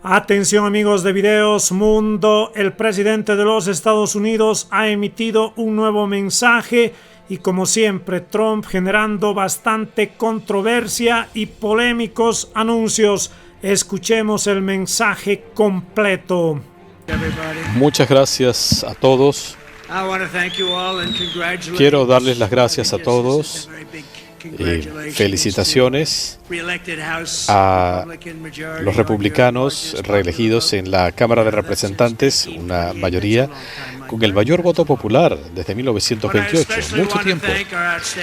Atención amigos de Videos Mundo, el presidente de los Estados Unidos ha emitido un nuevo mensaje y como siempre Trump generando bastante controversia y polémicos anuncios. Escuchemos el mensaje completo. Muchas gracias a todos. Quiero darles las gracias a todos. Felicitaciones a los republicanos reelegidos en la Cámara de Representantes, una mayoría con el mayor voto popular desde 1928, mucho tiempo.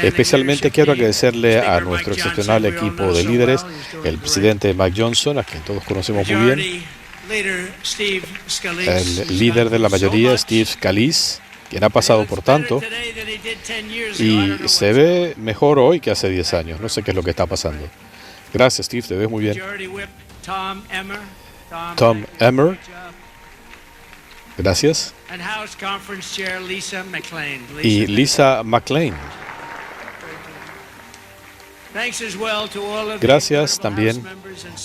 Especialmente quiero agradecerle a nuestro excepcional equipo de líderes, el presidente Mike Johnson, a quien todos conocemos muy bien, el líder de la mayoría, Steve Scalise, quien ha pasado por tanto y se ve mejor hoy que hace 10 años. No sé qué es lo que está pasando. Gracias, Steve, te ves muy bien. Tom Emmer. Gracias. Y Lisa McClain. Gracias también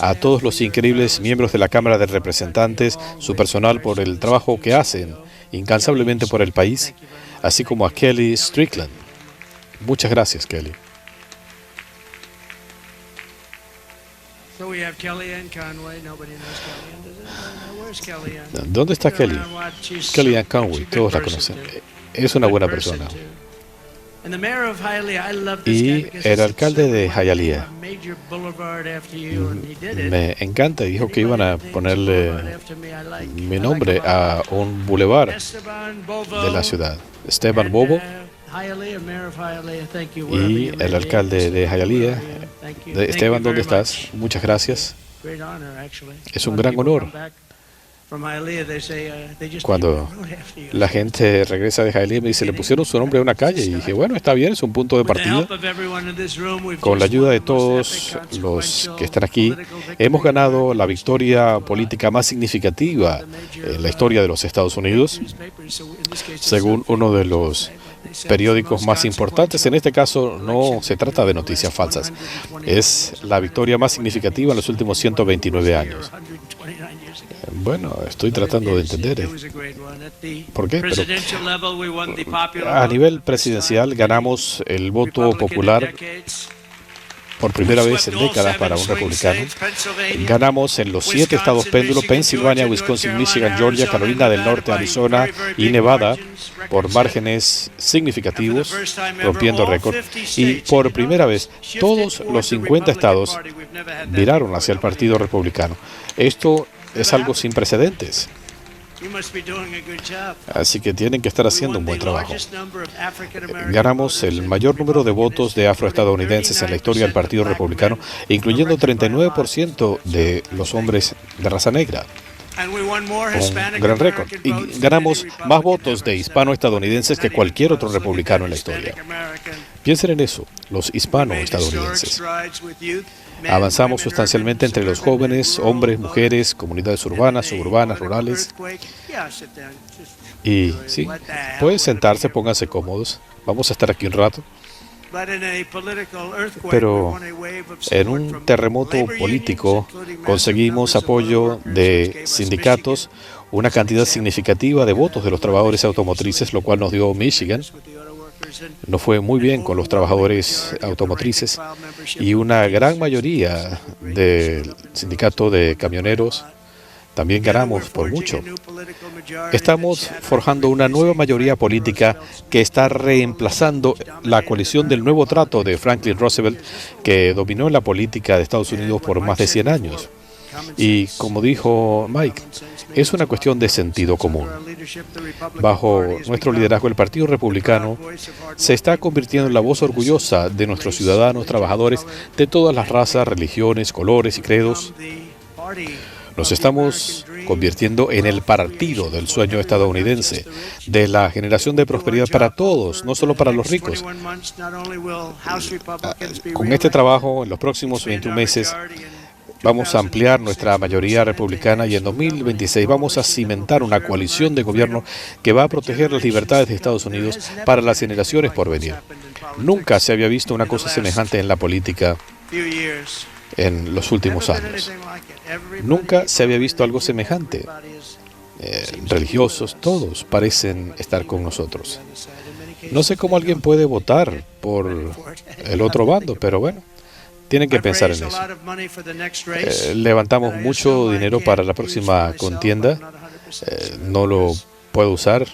a todos los increíbles miembros de la Cámara de Representantes, su personal, por el trabajo que hacen incansablemente por el país, así como a Kelly Strickland. Muchas gracias, Kelly. ¿Dónde está Kelly? Kellyanne Conway, todos la conocen. Es una buena persona. Y el alcalde de Hialeah me encanta, dijo que iban a ponerle mi nombre a un bulevar de la ciudad. Esteban Bobo y el alcalde de Hialeah. Esteban, ¿dónde estás? Muchas gracias. Es un gran honor. Cuando la gente regresa de Hialeah me dice, le pusieron su nombre a una calle, y dije, bueno, está bien, es un punto de partida. Con la ayuda de todos los que están aquí, hemos ganado la victoria política más significativa en la historia de los Estados Unidos, según uno de los periódicos más importantes. En este caso no se trata de noticias falsas, es la victoria más significativa en los últimos 129 años. Bueno, estoy tratando de entender por qué, pero a nivel presidencial ganamos el voto popular por primera vez en décadas para un republicano. Ganamos en los 7 estados péndulos, Pensilvania, Wisconsin, Michigan, Georgia, Carolina del Norte, Arizona y Nevada, por márgenes significativos, rompiendo récord. Y por primera vez, todos los 50 estados viraron hacia el Partido Republicano. Esto es algo sin precedentes. Así que tienen que estar haciendo un buen trabajo. Ganamos el mayor número de votos de afroestadounidenses en la historia del Partido Republicano, incluyendo 39% de los hombres de raza negra. Un gran récord. Y ganamos más votos de hispanoestadounidenses que cualquier otro republicano en la historia. Piensen en eso, los hispanoestadounidenses. Avanzamos sustancialmente entre los jóvenes, hombres, mujeres, comunidades urbanas, suburbanas, rurales. Y sí, pueden sentarse, pónganse cómodos. Vamos a estar aquí un rato. Pero en un terremoto político conseguimos apoyo de sindicatos, una cantidad significativa de votos de los trabajadores automotrices, lo cual nos dio Michigan. Nos fue muy bien con los trabajadores automotrices y una gran mayoría del sindicato de camioneros. También ganamos por mucho. Estamos forjando una nueva mayoría política que está reemplazando la coalición del nuevo trato de Franklin Roosevelt, que dominó la política de Estados Unidos por más de 100 años. Y como dijo Mike, es una cuestión de sentido común. Bajo nuestro liderazgo, el Partido Republicano se está convirtiendo en la voz orgullosa de nuestros ciudadanos, trabajadores de todas las razas, religiones, colores y credos. Nos estamos convirtiendo en el partido del sueño estadounidense, de la generación de prosperidad para todos, no solo para los ricos. Con este trabajo, en los próximos 21 meses, vamos a ampliar nuestra mayoría republicana y en 2026 vamos a cimentar una coalición de gobierno que va a proteger las libertades de Estados Unidos para las generaciones por venir. Nunca se había visto una cosa semejante en la política en los últimos años. Nunca se había visto algo semejante. Religiosos, todos parecen estar con nosotros. No sé cómo alguien puede votar por el otro bando, pero bueno, tienen que pensar en eso. Levantamos mucho dinero para la próxima contienda. No lo puedo usar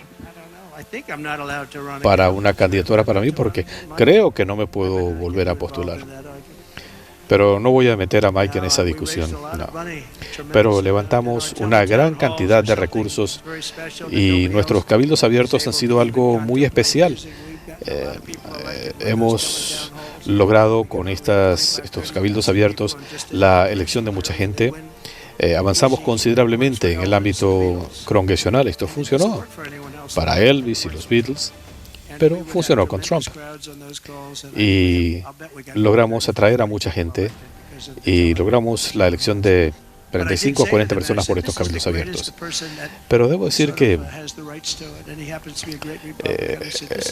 para una candidatura para mí porque creo que no me puedo volver a postular. Pero no voy a meter a Mike en esa discusión, no. Pero levantamos una gran cantidad de recursos y nuestros cabildos abiertos han sido algo muy especial. Hemos logrado con estos cabildos abiertos la elección de mucha gente. Avanzamos considerablemente en el ámbito congresional. Esto funcionó para Elvis y los Beatles, pero funcionó con Trump. Y logramos atraer a mucha gente y logramos la elección de 35 a 40 personas por estos cabildos abiertos. Pero debo decir que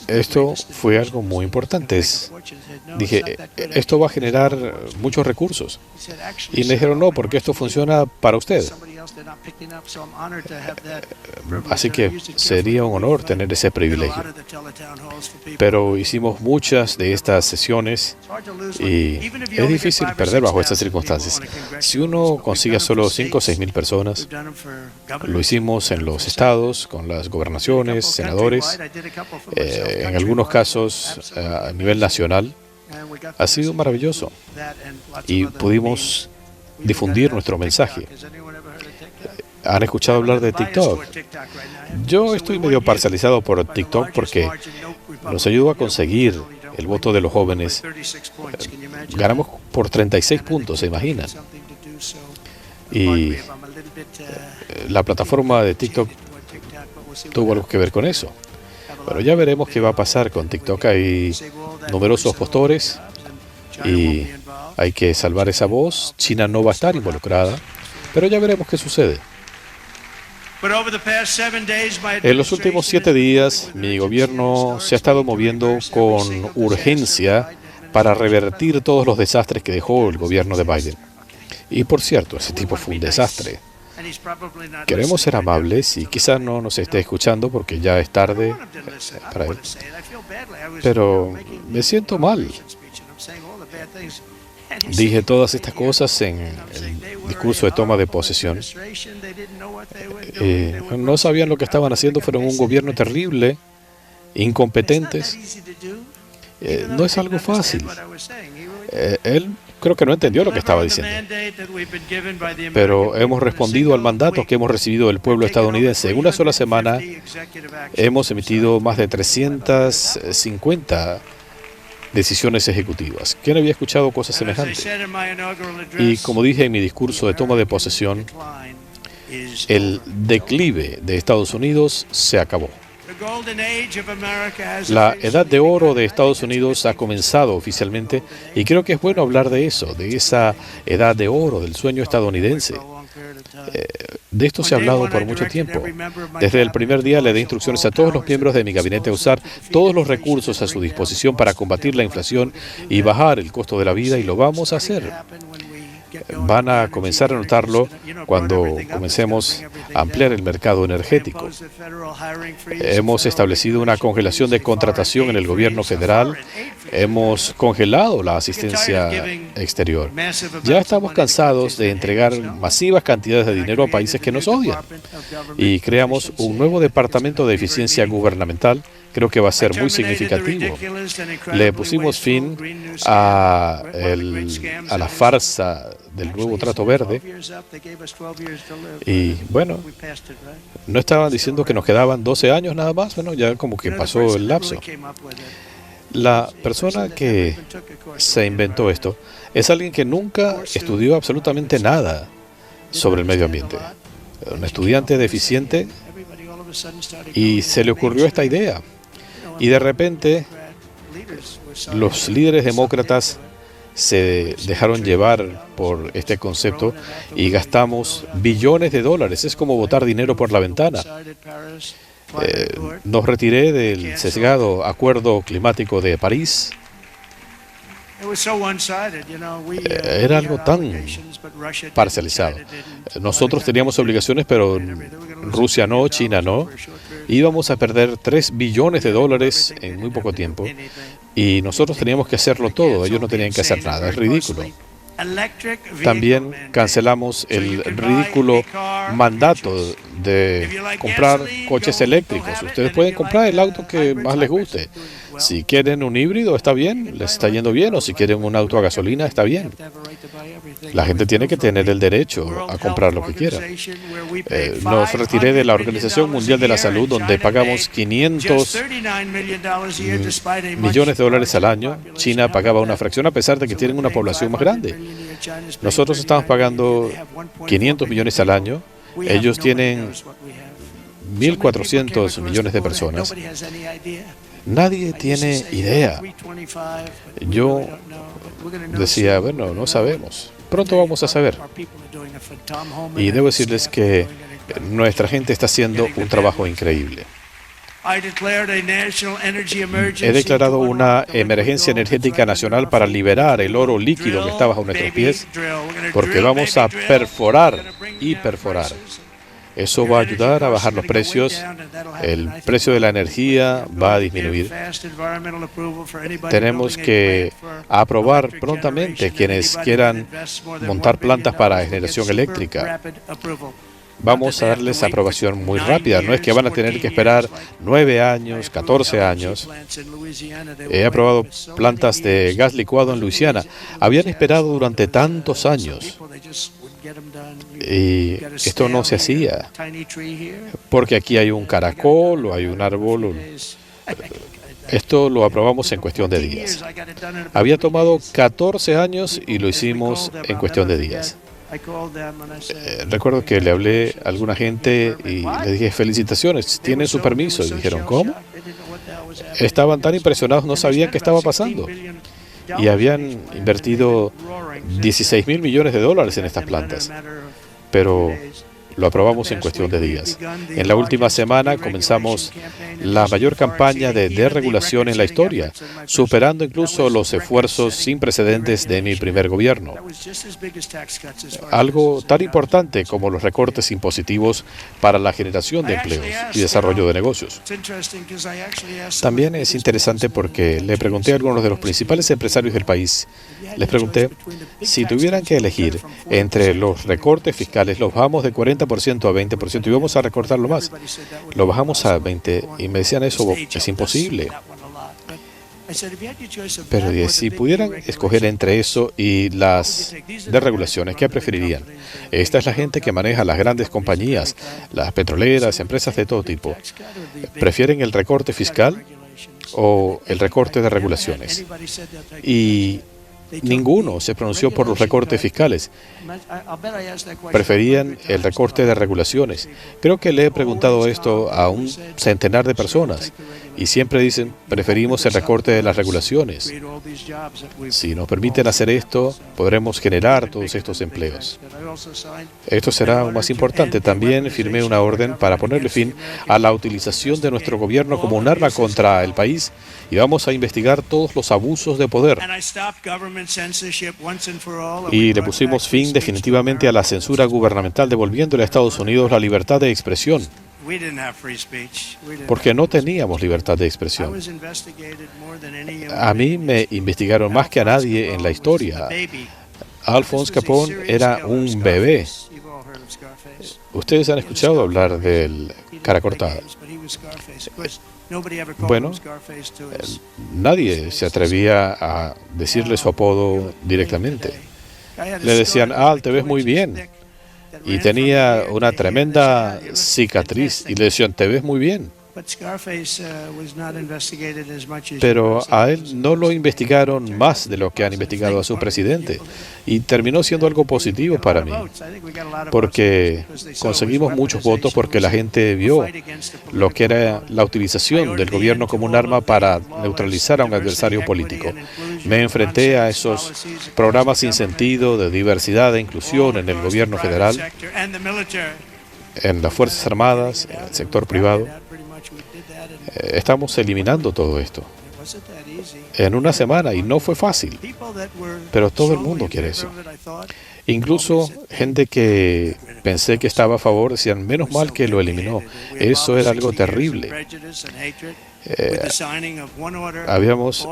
esto fue algo muy importante. Dije, esto va a generar muchos recursos. Y me dijeron, no, porque esto funciona para usted. Así que sería un honor tener ese privilegio. Pero hicimos muchas de estas sesiones y es difícil perder bajo estas circunstancias. Si uno consigue solo 5 o 6 mil personas, lo hicimos en los estados, con las gobernaciones, senadores, en algunos casos a nivel nacional. Ha sido maravilloso y pudimos difundir nuestro mensaje. ¿Han escuchado hablar de TikTok? Yo estoy medio parcializado por TikTok porque nos ayudó a conseguir el voto de los jóvenes. Ganamos por 36 puntos, ¿se imaginan? Y la plataforma de TikTok tuvo algo que ver con eso. Pero ya veremos qué va a pasar con TikTok. Hay numerosos postores y hay que salvar esa voz. China no va a estar involucrada, pero ya veremos qué sucede. En los últimos 7 días, mi gobierno se ha estado moviendo con urgencia para revertir todos los desastres que dejó el gobierno de Biden. Y por cierto, ese tipo fue un desastre. Queremos ser amables y quizás no nos esté escuchando porque ya es tarde para él. Pero me siento mal. Dije todas estas cosas en el discurso de toma de posesión. No sabían lo que estaban haciendo, fueron un gobierno terrible, incompetentes. No es algo fácil. Él creo que no entendió lo que estaba diciendo. Pero hemos respondido al mandato que hemos recibido del pueblo estadounidense. En una sola semana hemos emitido más de 350 decisiones ejecutivas. ¿Quién había escuchado cosas semejantes? Y como dije en mi discurso de toma de posesión, el declive de Estados Unidos se acabó. La edad de oro de Estados Unidos ha comenzado oficialmente y creo que es bueno hablar de eso, de esa edad de oro del sueño estadounidense. De esto se ha hablado por mucho tiempo. Desde el primer día le di instrucciones a todos los miembros de mi gabinete a usar todos los recursos a su disposición para combatir la inflación y bajar el costo de la vida, y lo vamos a hacer. Van a comenzar a notarlo cuando comencemos a ampliar el mercado energético. Hemos establecido una congelación de contratación en el gobierno federal. Hemos congelado la asistencia exterior. Ya estamos cansados de entregar masivas cantidades de dinero a países que nos odian. Y creamos un nuevo departamento de eficiencia gubernamental. Creo que va a ser muy significativo. Le pusimos fin a la farsa del nuevo trato verde. Y bueno, no estaban diciendo que nos quedaban 12 años nada más. Bueno, ya como que pasó el lapso. La persona que se inventó esto es alguien que nunca estudió absolutamente nada sobre el medio ambiente. Un estudiante deficiente, y se le ocurrió esta idea. Y de repente, los líderes demócratas se dejaron llevar por este concepto y gastamos billones de dólares. Es como botar dinero por la ventana. Nos retiré del sesgado Acuerdo Climático de París. Era algo tan parcializado. Nosotros teníamos obligaciones, pero Rusia no, China no. Íbamos a perder $3 billones en muy poco tiempo y nosotros teníamos que hacerlo todo. Ellos no tenían que hacer nada. Es ridículo. También cancelamos el ridículo mandato de comprar coches eléctricos. Ustedes pueden comprar el auto que más les guste. Si quieren un híbrido, está bien, les está yendo bien, o si quieren un auto a gasolina, está bien. La gente tiene que tener el derecho a comprar lo que quiera. Nos retiré de la Organización Mundial de la Salud, donde pagamos $500 millones al año. China pagaba una fracción, a pesar de que tienen una población más grande. Nosotros estamos pagando $500 millones al año. Ellos tienen 1.400 millones de personas. Nadie tiene idea. Yo decía, bueno, no sabemos. Pronto vamos a saber. Y debo decirles que nuestra gente está haciendo un trabajo increíble. He declarado una emergencia energética nacional para liberar el oro líquido que está bajo nuestros pies, porque vamos a perforar y perforar. Eso va a ayudar a bajar los precios, el precio de la energía va a disminuir. Tenemos que aprobar prontamente quienes quieran montar plantas para generación eléctrica. Vamos a darles aprobación muy rápida. No es que van a tener que esperar 9 años, 14 años. He aprobado plantas de gas licuado en Luisiana. Habían esperado durante tantos años. Y esto no se hacía, porque aquí hay un caracol o hay un árbol. Esto lo aprobamos en cuestión de días. Había tomado 14 años y lo hicimos en cuestión de días. Recuerdo que le hablé a alguna gente y le dije, felicitaciones, tienen su permiso. Y dijeron, ¿cómo? Estaban tan impresionados, no sabían qué estaba pasando. Y habían invertido $16,000 millones en estas plantas, pero lo aprobamos en cuestión de días. En la última semana comenzamos la mayor campaña de desregulación en la historia, superando incluso los esfuerzos sin precedentes de mi primer gobierno. Algo tan importante como los recortes impositivos para la generación de empleos y desarrollo de negocios. También es interesante porque le pregunté a algunos de los principales empresarios del país, les pregunté, si tuvieran que elegir entre los recortes fiscales, los bajamos de 40% a 20% y vamos a recortarlo más. Lo bajamos a 20% y me decían eso es imposible. Pero si pudieran escoger entre eso y las desregulaciones, ¿qué preferirían? Esta es la gente que maneja las grandes compañías, las petroleras, empresas de todo tipo. ¿Prefieren el recorte fiscal o el recorte de regulaciones? Y ninguno se pronunció por los recortes fiscales. Preferían el recorte de regulaciones. Creo que le he preguntado esto a un centenar de personas y siempre dicen, preferimos el recorte de las regulaciones. Si nos permiten hacer esto, podremos generar todos estos empleos. Esto será aún más importante. También firmé una orden para ponerle fin a la utilización de nuestro gobierno como un arma contra el país y vamos a investigar todos los abusos de poder. Y le pusimos fin definitivamente a la censura gubernamental, devolviéndole a Estados Unidos la libertad de expresión, porque no teníamos libertad de expresión. A mí me investigaron más que a nadie en la historia. Alphonse Capone era un bebé. Ustedes han escuchado hablar del cara cortada. Bueno, nadie se atrevía a decirle su apodo directamente. Le decían, Al, te ves muy bien. Y tenía una tremenda cicatriz. Y le decían, te ves muy bien. Pero a él no lo investigaron más de lo que han investigado a su presidente. Y terminó siendo algo positivo para mí, porque conseguimos muchos votos porque la gente vio lo que era la utilización del gobierno como un arma para neutralizar a un adversario político. Me enfrenté a esos programas sin sentido de diversidad e inclusión en el gobierno federal, en las Fuerzas Armadas, en el sector privado. Estamos eliminando todo esto. en una semana y no fue fácil. Pero todo el mundo quiere eso. Incluso gente que pensé que estaba a favor decían, menos mal que lo eliminó. Eso era algo terrible. Habíamos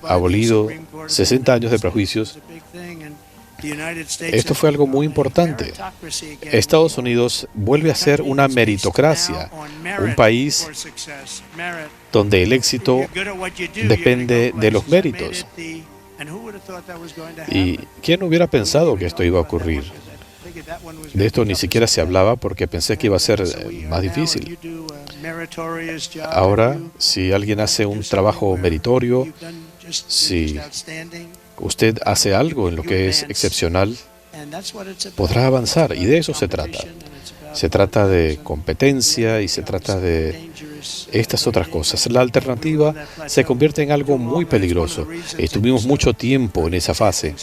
abolido 60 años de prejuicios. Esto fue algo muy importante. Estados Unidos vuelve a ser una meritocracia, un país donde el éxito depende de los méritos. ¿Y quién hubiera pensado que esto iba a ocurrir? De esto ni siquiera se hablaba porque pensé que iba a ser más difícil. Ahora, si alguien hace un trabajo meritorio, si usted hace algo en lo que es excepcional, podrá avanzar. Y de eso se trata. Se trata de competencia y se trata de estas otras cosas. La alternativa se convierte en algo muy peligroso. Estuvimos mucho tiempo en esa fase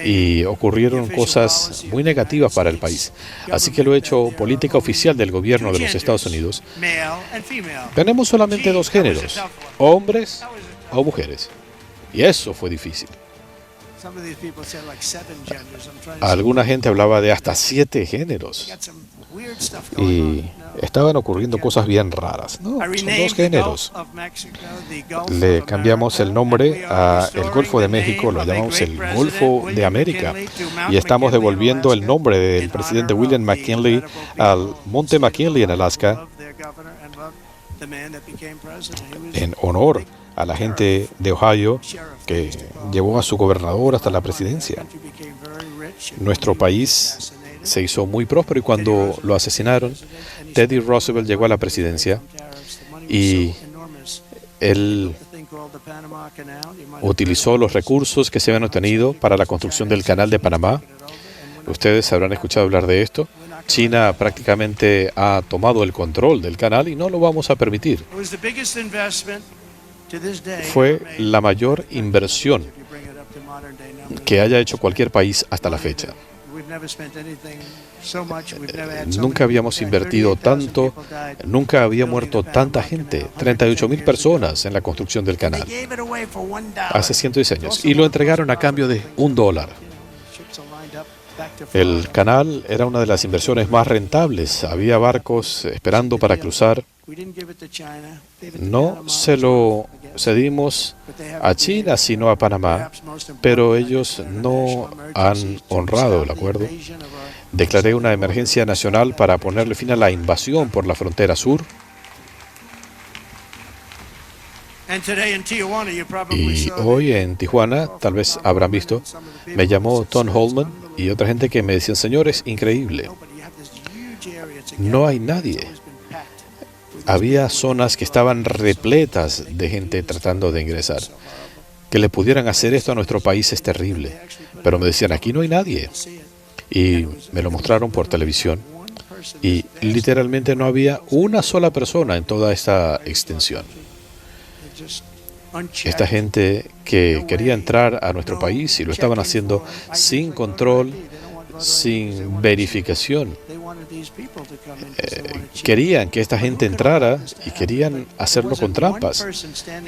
y ocurrieron cosas muy negativas para el país. Así que lo he hecho política oficial del gobierno de los Estados Unidos. Tenemos solamente dos géneros, hombres o mujeres. Y eso fue difícil. Alguna gente hablaba de hasta 7 géneros. Y estaban ocurriendo cosas bien raras. No, son 2 géneros. Le cambiamos el nombre al Golfo de México, lo llamamos el Golfo de América. Y estamos devolviendo el nombre del presidente William McKinley al Monte McKinley en Alaska, en honor a la gente de Ohio que llevó a su gobernador hasta la presidencia. Nuestro país se hizo muy próspero y cuando lo asesinaron, Teddy Roosevelt llegó a la presidencia y él utilizó los recursos que se habían obtenido para la construcción del Canal de Panamá. Ustedes habrán escuchado hablar de esto. China prácticamente ha tomado el control del canal y no lo vamos a permitir. Fue la mayor inversión que haya hecho cualquier país hasta la fecha. Nunca habíamos invertido tanto, nunca había muerto tanta gente, 38,000 personas en la construcción del canal, hace 110 años, y lo entregaron a cambio de $1. El canal era una de las inversiones más rentables, había barcos esperando para cruzar. No se lo cedimos a China, sino a Panamá, pero ellos no han honrado el acuerdo. Declaré una emergencia nacional para ponerle fin a la invasión por la frontera sur. Y hoy en Tijuana, tal vez habrán visto, me llamó Tom Holman y otra gente que me decían, señor, es increíble. No hay nadie. Había zonas que estaban repletas de gente tratando de ingresar. Que le pudieran hacer esto a nuestro país es terrible. Pero me decían, aquí no hay nadie. Y me lo mostraron por televisión. Y literalmente no había una sola persona en toda esta extensión. Esta gente que quería entrar a nuestro país y lo estaban haciendo sin control, sin verificación. Querían que esta gente entrara y querían hacerlo con trampas.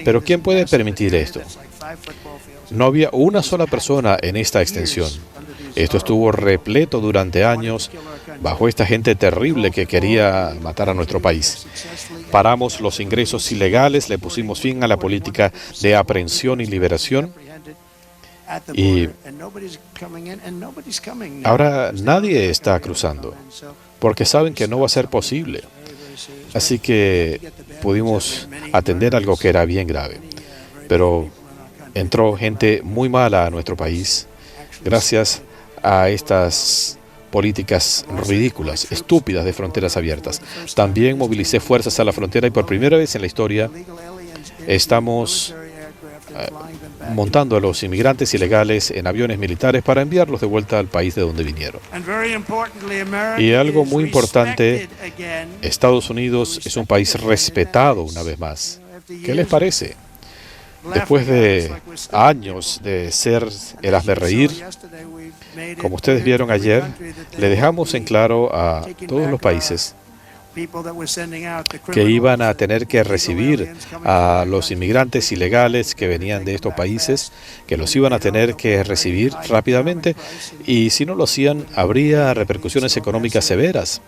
Pero ¿quién puede permitir esto? No había una sola persona en esta extensión. Esto estuvo repleto durante años bajo esta gente terrible que quería matar a nuestro país. Paramos los ingresos ilegales, le pusimos fin a la política de aprehensión y liberación. Y ahora nadie está cruzando, porque saben que no va a ser posible. Así que pudimos atender algo que era bien grave. Pero entró gente muy mala a nuestro país, gracias a estas políticas ridículas, estúpidas de fronteras abiertas. También movilicé fuerzas a la frontera y por primera vez en la historia estamos montando a los inmigrantes ilegales en aviones militares para enviarlos de vuelta al país de donde vinieron. Y algo muy importante, Estados Unidos es un país respetado una vez más. ¿Qué les parece? Después de años de ser el hazmerreír, como ustedes vieron ayer, le dejamos en claro a todos los países que iban a tener que recibir a los inmigrantes ilegales que venían de estos países, que los iban a tener que recibir rápidamente, y si no lo hacían, habría repercusiones económicas severas.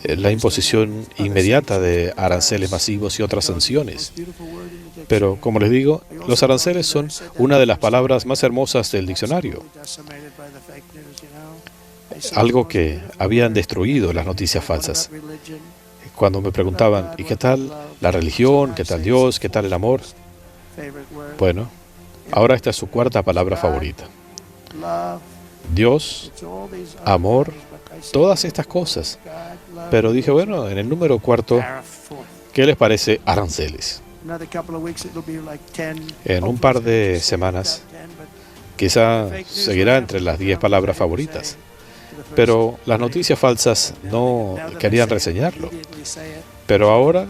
La imposición inmediata de aranceles masivos y otras sanciones. Pero, como les digo, los aranceles son una de las palabras más hermosas del diccionario. Algo que habían destruido las noticias falsas. Cuando me preguntaban, ¿y qué tal la religión? ¿Qué tal Dios? ¿Qué tal el amor? Bueno, ahora esta es su cuarta palabra favorita. Dios, amor, todas estas cosas. Pero dije, bueno, en el número cuarto, ¿qué les parece aranceles? En un par de semanas, quizá seguirá entre las 10 palabras favoritas. Pero las noticias falsas no querían reseñarlo. Pero ahora,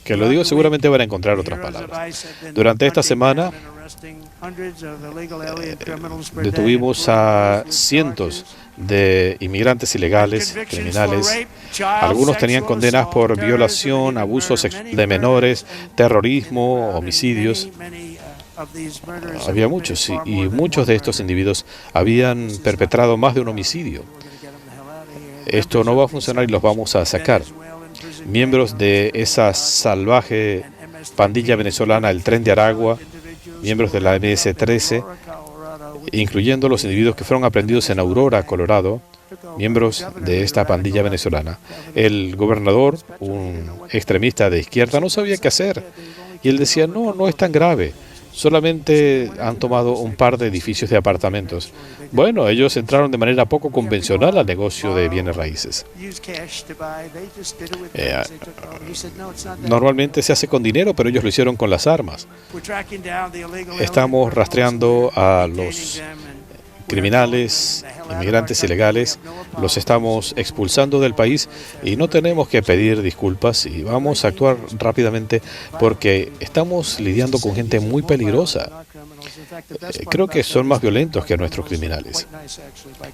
que lo digo, seguramente van a encontrar otras palabras. Durante esta semana, detuvimos a cientos de inmigrantes ilegales, criminales. Algunos tenían condenas por violación, abusos de menores, terrorismo, homicidios. Había muchos, y muchos de estos individuos habían perpetrado más de un homicidio. Esto no va a funcionar y los vamos a sacar. Miembros de esa salvaje pandilla venezolana, el Tren de Aragua, miembros de la MS-13, incluyendo los individuos que fueron aprehendidos en Aurora, Colorado, miembros de esta pandilla venezolana. El gobernador, un extremista de izquierda, no sabía qué hacer. Y él decía, no es tan grave. Solamente han tomado un par de edificios de apartamentos. Bueno, ellos entraron de manera poco convencional al negocio de bienes raíces. Normalmente se hace con dinero, pero ellos lo hicieron con las armas. Estamos rastreando a los criminales, inmigrantes ilegales, los estamos expulsando del país y no tenemos que pedir disculpas y vamos a actuar rápidamente porque estamos lidiando con gente muy peligrosa. Creo que son más violentos que nuestros criminales.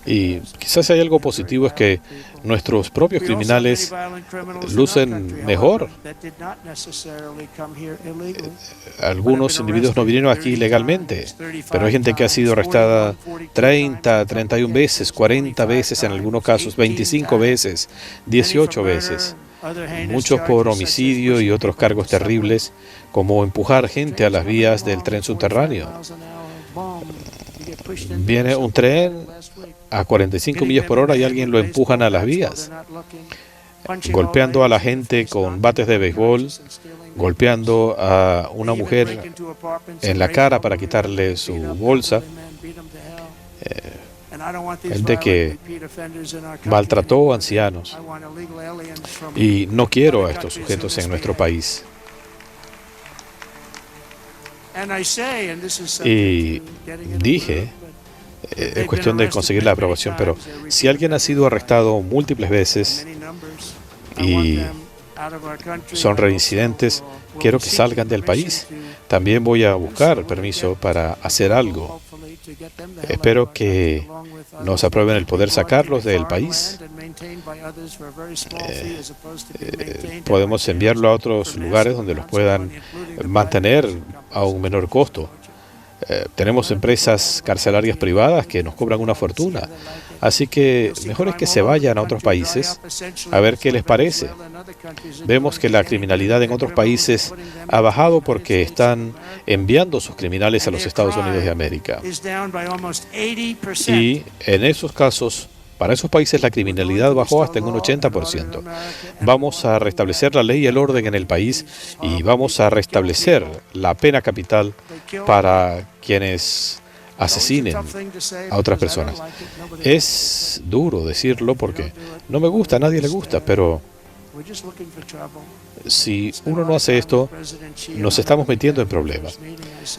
Y quizás hay algo positivo, es que nuestros propios criminales lucen mejor. Algunos individuos no vinieron aquí ilegalmente, pero hay gente que ha sido arrestada 30, 31 veces, 40 veces en algunos casos, 25 veces, 18 veces. Muchos por homicidio y otros cargos terribles, como empujar gente a las vías del tren subterráneo. Viene un tren a 45 millas por hora y alguien lo empujan a las vías, golpeando a la gente con bates de béisbol, golpeando a una mujer en la cara para quitarle su bolsa, gente que maltrató a ancianos. Y no quiero a estos sujetos en nuestro país. Y dije, es cuestión de conseguir la aprobación, pero si alguien ha sido arrestado múltiples veces y son reincidentes, quiero que salgan del país. También voy a buscar permiso para hacer algo. Espero que nos aprueben el poder sacarlos del país. Podemos enviarlo a otros lugares donde los puedan mantener a un menor costo. Tenemos empresas carcelarias privadas que nos cobran una fortuna. Así que mejor es que se vayan a otros países a ver qué les parece. Vemos que la criminalidad en otros países ha bajado porque están enviando sus criminales a los Estados Unidos de América. Y en esos casos, para esos países la criminalidad bajó hasta en un 80%. Vamos a restablecer la ley y el orden en el país y vamos a restablecer la pena capital para quienes asesinen a otras personas. Es duro decirlo porque no me gusta, a nadie le gusta, pero si uno no hace esto, nos estamos metiendo en problemas.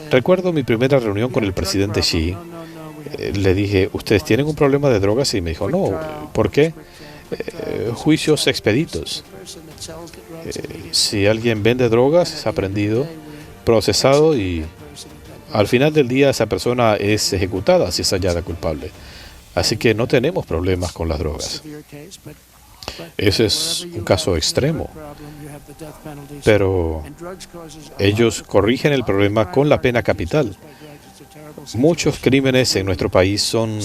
Recuerdo mi primera reunión con el presidente Xi. Le dije, ¿ustedes tienen un problema de drogas? Y me dijo, no. ¿Por qué? Juicios expeditos. Si alguien vende drogas, es aprendido, procesado y al final del día esa persona es ejecutada si es hallada culpable. Así que no tenemos problemas con las drogas. Ese es un caso extremo. Pero ellos corrigen el problema con la pena capital. Muchos crímenes en nuestro país son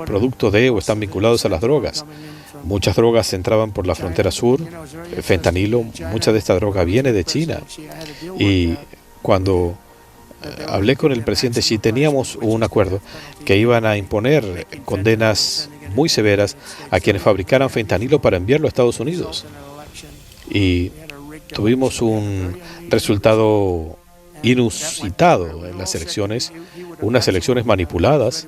producto de o están vinculados a las drogas. Muchas drogas entraban por la frontera sur, fentanilo, mucha de esta droga viene de China. Y cuando hablé con el presidente Xi, teníamos un acuerdo que iban a imponer condenas muy severas a quienes fabricaran fentanilo para enviarlo a Estados Unidos. Y tuvimos un resultado inusitado en las elecciones, unas elecciones manipuladas.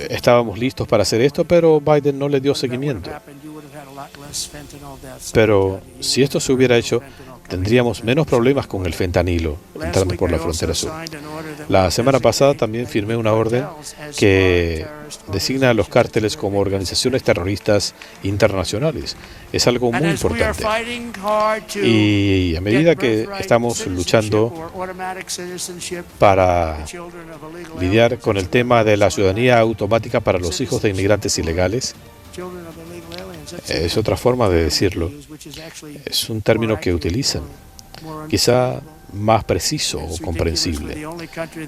Estábamos listos para hacer esto, pero Biden no le dio seguimiento. Pero si esto se hubiera hecho, tendríamos menos problemas con el fentanilo entrando por la frontera sur. La semana pasada también firmé una orden que designa a los cárteles como organizaciones terroristas internacionales. Es algo muy importante. Y a medida que estamos luchando para lidiar con el tema de la ciudadanía automática para los hijos de inmigrantes ilegales, es otra forma de decirlo. Es un término que utilizan, quizá más preciso o comprensible.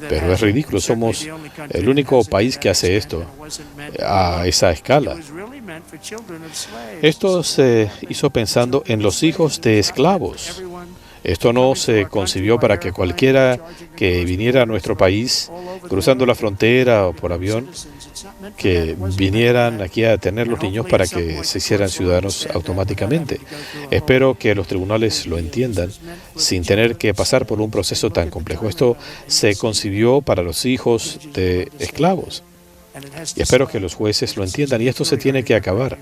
Pero es ridículo, somos el único país que hace esto a esa escala. Esto se hizo pensando en los hijos de esclavos. Esto no se concibió para que cualquiera que viniera a nuestro país, cruzando la frontera o por avión, que vinieran aquí a tener los niños para que se hicieran ciudadanos automáticamente. Espero que los tribunales lo entiendan sin tener que pasar por un proceso tan complejo. Esto se concibió para los hijos de esclavos. Y espero que los jueces lo entiendan, y esto se tiene que acabar,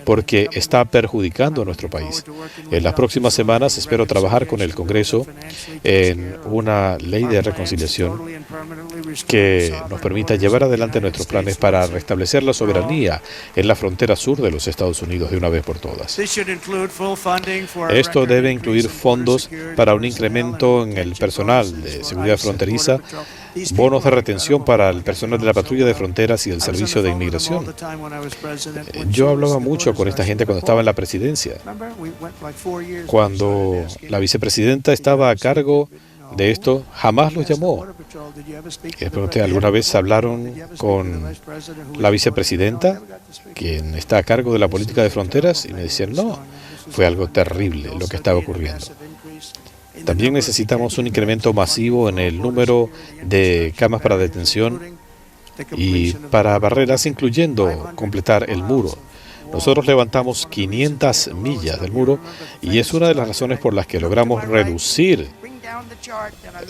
porque está perjudicando a nuestro país. En las próximas semanas espero trabajar con el Congreso en una ley de reconciliación que nos permita llevar adelante nuestros planes para restablecer la soberanía en la frontera sur de los Estados Unidos de una vez por todas. Esto debe incluir fondos para un incremento en el personal de seguridad fronteriza, bonos de retención para el personal de la patrulla de fronteras y el servicio de inmigración. Yo hablaba mucho con esta gente cuando estaba en la presidencia. Cuando la vicepresidenta estaba a cargo de esto, jamás los llamó. Y les pregunté, ¿alguna vez hablaron con la vicepresidenta, quien está a cargo de la política de fronteras? Y me decían, no, fue algo terrible lo que estaba ocurriendo. También necesitamos un incremento masivo en el número de camas para detención y para barreras, incluyendo completar el muro. Nosotros levantamos 500 millas del muro y es una de las razones por las que logramos reducir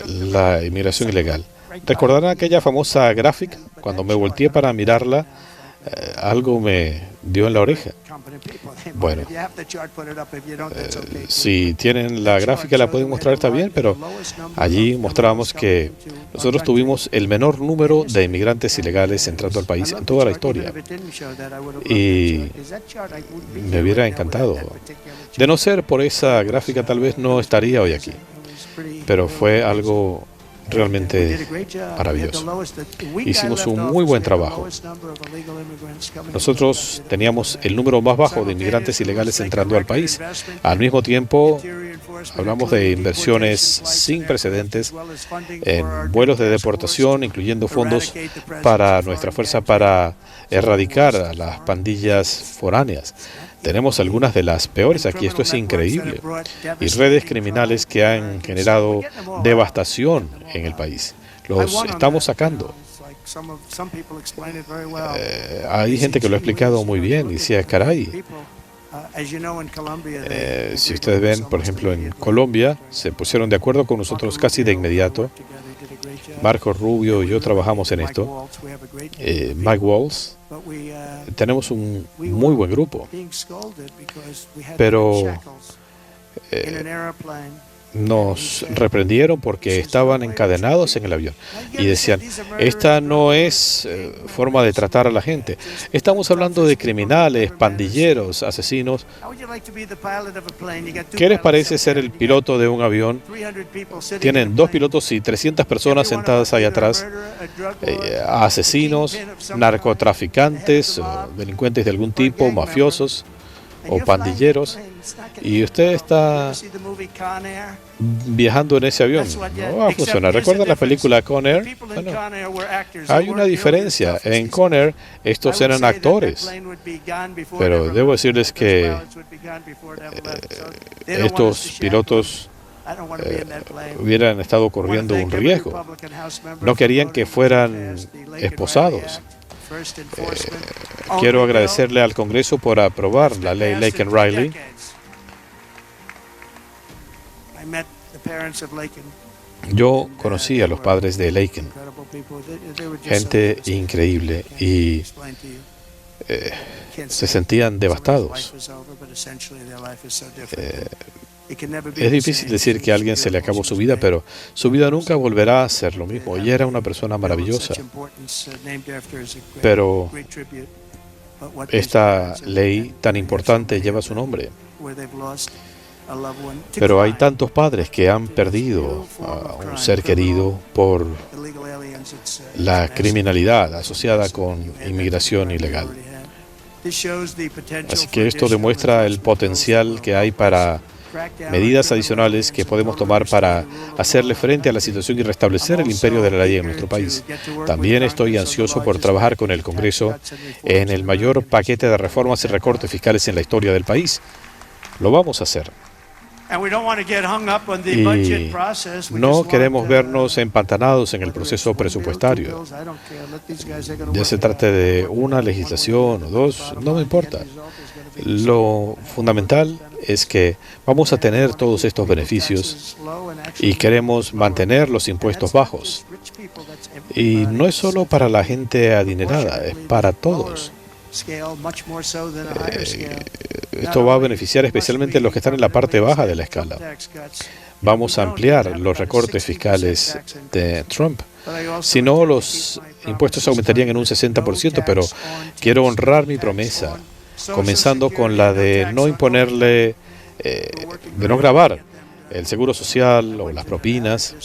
la inmigración ilegal. ¿Recordarán aquella famosa gráfica? Cuando me volteé para mirarla, algo me dio en la oreja. Bueno, si tienen la gráfica la pueden mostrar, está bien, pero allí mostrábamos que nosotros tuvimos el menor número de inmigrantes ilegales entrando al país en toda la historia. Y me hubiera encantado. De no ser por esa gráfica, tal vez no estaría hoy aquí. Pero fue algo realmente maravilloso. Hicimos un muy buen trabajo. Nosotros teníamos el número más bajo de inmigrantes ilegales entrando al país. Al mismo tiempo, hablamos de inversiones sin precedentes en vuelos de deportación, incluyendo fondos para nuestra fuerza para erradicar a las pandillas foráneas. Tenemos algunas de las peores aquí, esto es increíble. Y redes criminales que han generado devastación en el país. Los estamos sacando. Hay gente que lo ha explicado muy bien y decía, caray. Si ustedes ven, por ejemplo, en Colombia, se pusieron de acuerdo con nosotros casi de inmediato. Marco Rubio y yo trabajamos en esto. Mike Walls. Tenemos un muy buen grupo. Pero nos reprendieron porque estaban encadenados en el avión y decían, esta no es forma de tratar a la gente. Estamos hablando de criminales, pandilleros, asesinos. ¿Qué les parece ser el piloto de un avión? Tienen 2 pilotos y 300 personas sentadas ahí atrás, asesinos, narcotraficantes, delincuentes de algún tipo, mafiosos. o pandilleros, y usted está viajando en ese avión. No va a funcionar. ¿Recuerdan la película Con Air? Bueno, hay una diferencia. En Con Air, estos eran actores. Pero debo decirles que estos pilotos hubieran estado corriendo un riesgo. No querían que fueran esposados. Quiero agradecerle al Congreso por aprobar la ley Laken Riley. Yo conocí a los padres de Laken, gente increíble, y se sentían devastados. Es difícil decir que a alguien se le acabó su vida, pero su vida nunca volverá a ser lo mismo. Ella era una persona maravillosa. Pero esta ley tan importante lleva su nombre. Pero hay tantos padres que han perdido a un ser querido por la criminalidad asociada con inmigración ilegal. Así que esto demuestra el potencial que hay para medidas adicionales que podemos tomar para hacerle frente a la situación y restablecer el imperio de la ley en nuestro país. También estoy ansioso por trabajar con el Congreso en el mayor paquete de reformas y recortes fiscales en la historia del país. Lo vamos a hacer. Y no queremos vernos empantanados en el proceso presupuestario. Ya se trate de una legislación o dos, no me importa. Lo fundamental es que vamos a tener todos estos beneficios y queremos mantener los impuestos bajos. Y no es solo para la gente adinerada, es para todos. Esto va a beneficiar especialmente a los que están en la parte baja de la escala. Vamos a ampliar los recortes fiscales de Trump. Si no, los impuestos aumentarían en un 60%, pero quiero honrar mi promesa, comenzando con la de no imponerle, de no gravar el seguro social o las propinas.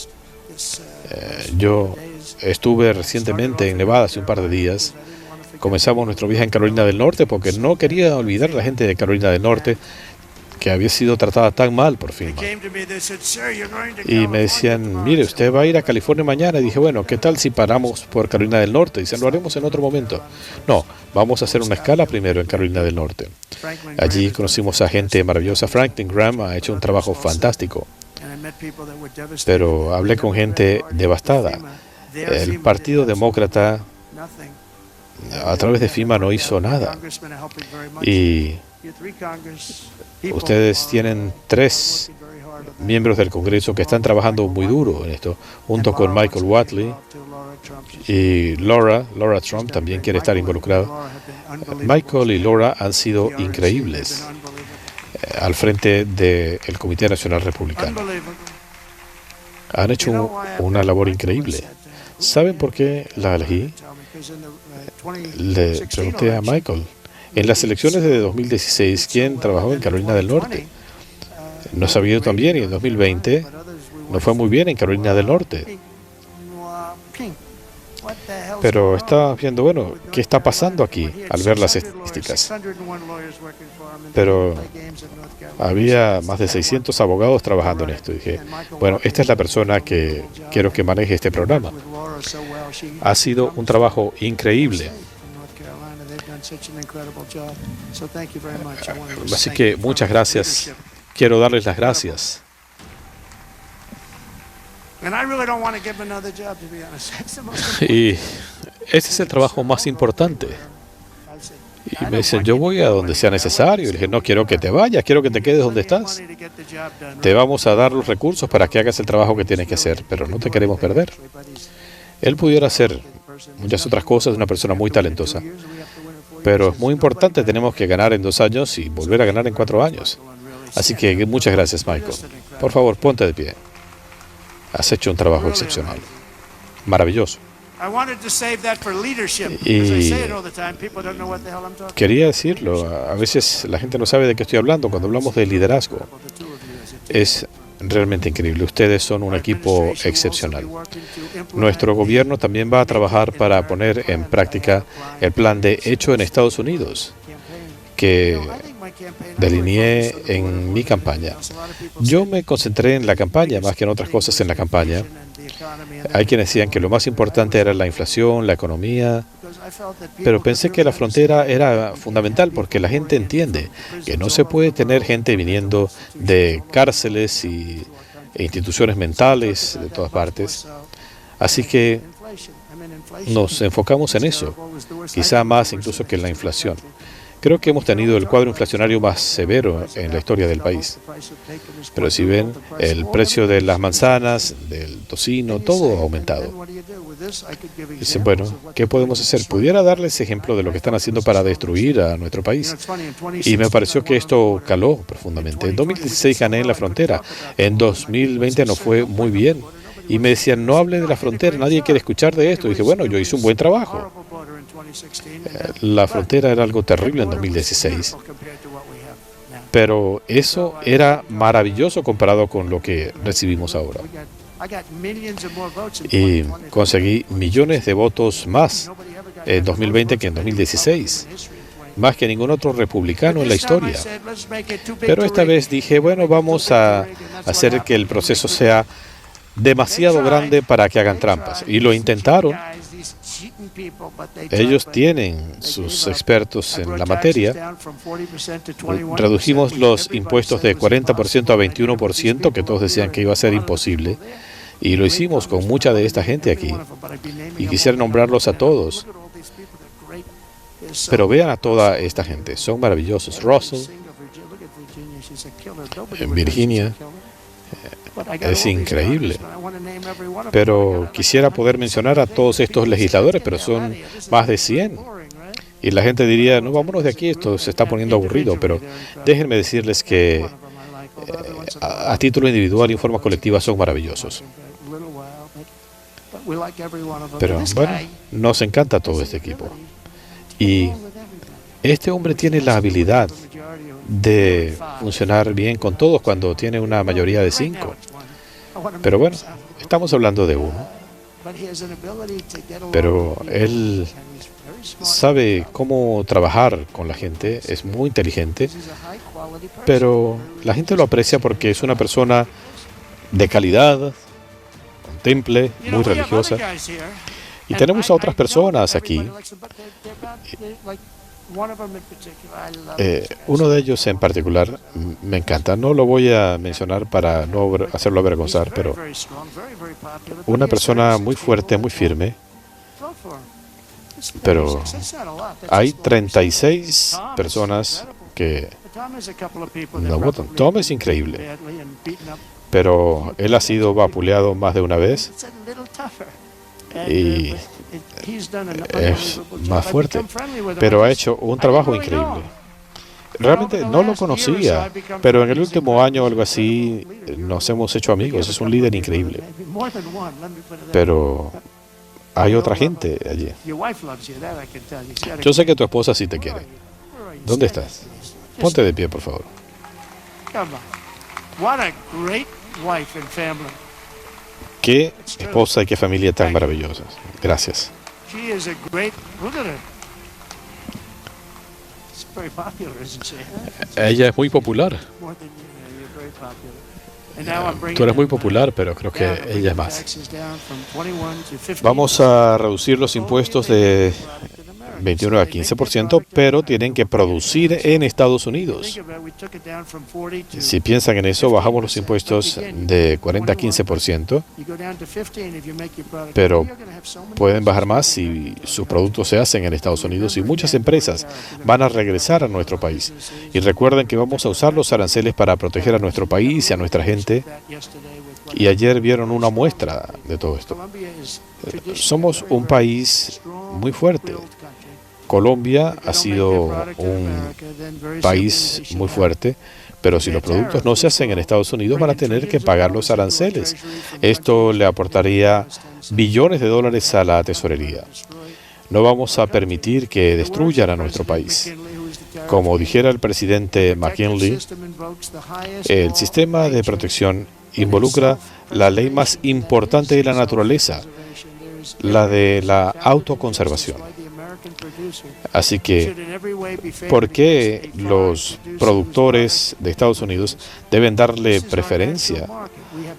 Yo estuve recientemente en Nevada hace un par de días. Comenzamos nuestro viaje en Carolina del Norte porque no quería olvidar a la gente de Carolina del Norte que había sido tratada tan mal por FEMA. Y me decían, mire, usted va a ir a California mañana. Y dije, bueno, ¿qué tal si paramos por Carolina del Norte? Dicen, lo haremos en otro momento. No, vamos a hacer una escala primero en Carolina del Norte. Allí conocimos a gente maravillosa. Franklin Graham ha hecho un trabajo fantástico. Pero hablé con gente devastada. El Partido Demócrata a través de FEMA no hizo nada. Y ustedes tienen 3 miembros del Congreso que están trabajando muy duro en esto, junto con Michael Whatley y Laura Trump también quiere estar involucrado. Michael y Laura han sido increíbles al frente del Comité Nacional Republicano. Han hecho una labor increíble. ¿Saben por qué la elegí? Le pregunté a Michael, en las elecciones de 2016, ¿quién trabajó en Carolina del Norte? No sabía yo también, y en 2020 no fue muy bien en Carolina del Norte. Pero estaba viendo, bueno, ¿qué está pasando aquí al ver las estadísticas? Pero había más de 600 abogados trabajando en esto. Y dije, bueno, esta es la persona que quiero que maneje este programa. Ha sido un trabajo increíble. Así que muchas gracias. Quiero darles las gracias. Y este es el trabajo más importante. Y me dicen, yo voy a donde sea necesario. Y le dije, no quiero que te vayas, quiero que te quedes donde estás. Te vamos a dar los recursos para que hagas el trabajo que tienes que hacer, pero no te queremos perder. Él pudiera hacer muchas otras cosas, es una persona muy talentosa. Pero es muy importante, tenemos que ganar en 2 años y volver a ganar en 4 años. Así que muchas gracias, Michael. Por favor, ponte de pie. Has hecho un trabajo excepcional. Maravilloso. Y quería decirlo, a veces la gente no sabe de qué estoy hablando cuando hablamos de liderazgo. Es realmente increíble. Ustedes son un equipo excepcional. Nuestro gobierno también va a trabajar para poner en práctica el plan de Hecho en Estados Unidos, que delineé en mi campaña. Yo me concentré en la campaña más que en otras cosas en la campaña. Hay quienes decían que lo más importante era la inflación, la economía, pero pensé que la frontera era fundamental porque la gente entiende que no se puede tener gente viniendo de cárceles e instituciones mentales de todas partes. Así que nos enfocamos en eso, quizá más incluso que en la inflación. Creo que hemos tenido el cuadro inflacionario más severo en la historia del país. Pero si ven, el precio de las manzanas, del tocino, todo ha aumentado. Dicen, bueno, ¿qué podemos hacer? Pudiera darles ejemplo de lo que están haciendo para destruir a nuestro país. Y me pareció que esto caló profundamente. En 2016 gané en la frontera. En 2020 no fue muy bien. Y me decían, no hable de la frontera, nadie quiere escuchar de esto. Y dije, bueno, yo hice un buen trabajo. La frontera era algo terrible en 2016. Pero eso era maravilloso comparado con lo que recibimos ahora. Y conseguí millones de votos más en 2020 que en 2016. Más que ningún otro republicano en la historia. Pero esta vez dije, bueno, vamos a hacer que el proceso sea demasiado grande para que hagan trampas. Y lo intentaron. Ellos tienen sus expertos en la materia. Redujimos los impuestos de 40% a 21%, que todos decían que iba a ser imposible. Y lo hicimos con mucha de esta gente aquí. Y quisiera nombrarlos a todos. Pero vean a toda esta gente. Son maravillosos. Russell, en Virginia. Es increíble. Pero quisiera poder mencionar a todos estos legisladores, pero son más de 100. Y la gente diría, no, vámonos de aquí, esto se está poniendo aburrido. Pero déjenme decirles que a título individual y en forma colectiva son maravillosos. Pero bueno, nos encanta todo este equipo. Y este hombre tiene la habilidad de funcionar bien con todos cuando tiene una mayoría de 5. Pero bueno, estamos hablando de uno. Pero él sabe cómo trabajar con la gente, es muy inteligente, pero la gente lo aprecia porque es una persona de calidad, contemple, muy religiosa. Y tenemos a otras personas aquí. Uno de ellos en particular me encanta. No lo voy a mencionar para no hacerlo avergonzar, pero una persona muy fuerte, muy firme. Pero hay 36 personas que no votan. Tom es increíble, pero él ha sido vapuleado más de una vez y es más fuerte, pero ha hecho un trabajo increíble. Realmente no lo conocía, pero en el último año o algo así nos hemos hecho amigos. Es un líder increíble. Pero hay otra gente allí. Yo sé que tu esposa sí te quiere. ¿Dónde estás? Ponte de pie, por favor. Qué esposa y qué familia tan maravillosas. Gracias. Ella es muy popular. Tú eres muy popular, pero creo que ella es más. Vamos a reducir los impuestos de 21 a 15%, pero tienen que producir en Estados Unidos. Si piensan en eso, bajamos los impuestos de 40 a 15%, pero pueden bajar más si sus productos se hacen en Estados Unidos y muchas empresas van a regresar a nuestro país. Y recuerden que vamos a usar los aranceles para proteger a nuestro país y a nuestra gente. Y ayer vieron una muestra de todo esto. Somos un país muy fuerte. Colombia ha sido un país muy fuerte, pero si los productos no se hacen en Estados Unidos van a tener que pagar los aranceles. Esto le aportaría billones de dólares a la tesorería. No vamos a permitir que destruyan a nuestro país. Como dijera el presidente McKinley, el sistema de protección involucra la ley más importante de la naturaleza, la de la autoconservación. Así que, ¿por qué los productores de Estados Unidos deben darle preferencia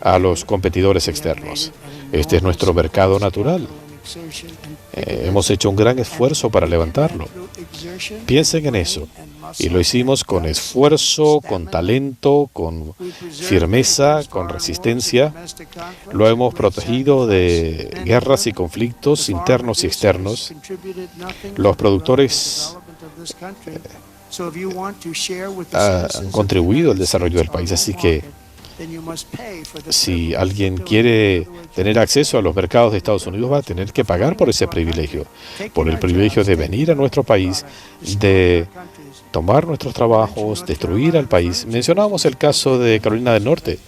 a los competidores externos? Este es nuestro mercado natural. Hemos hecho un gran esfuerzo para levantarlo. Piensen en eso. Y lo hicimos con esfuerzo, con talento, con firmeza, con resistencia. Lo hemos protegido de guerras y conflictos internos y externos. Los productores han contribuido al desarrollo del país, así que si alguien quiere tener acceso a los mercados de Estados Unidos, va a tener que pagar por ese privilegio, por el privilegio de venir a nuestro país, de tomar nuestros trabajos, destruir al país. Mencionamos el caso de Carolina del Norte,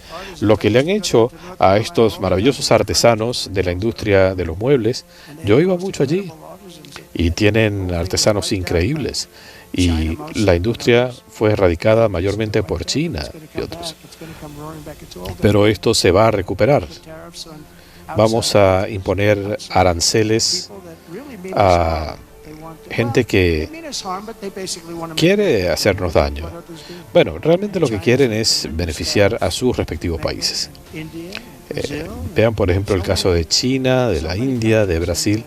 lo que le han hecho a estos maravillosos artesanos de la industria de los muebles. Yo iba mucho allí y tienen artesanos increíbles. Y la industria fue erradicada mayormente por China y otros. Pero esto se va a recuperar. Vamos a imponer aranceles a gente que quiere hacernos daño. Bueno, realmente lo que quieren es beneficiar a sus respectivos países. Vean, por ejemplo, el caso de China, de la India, de Brasil.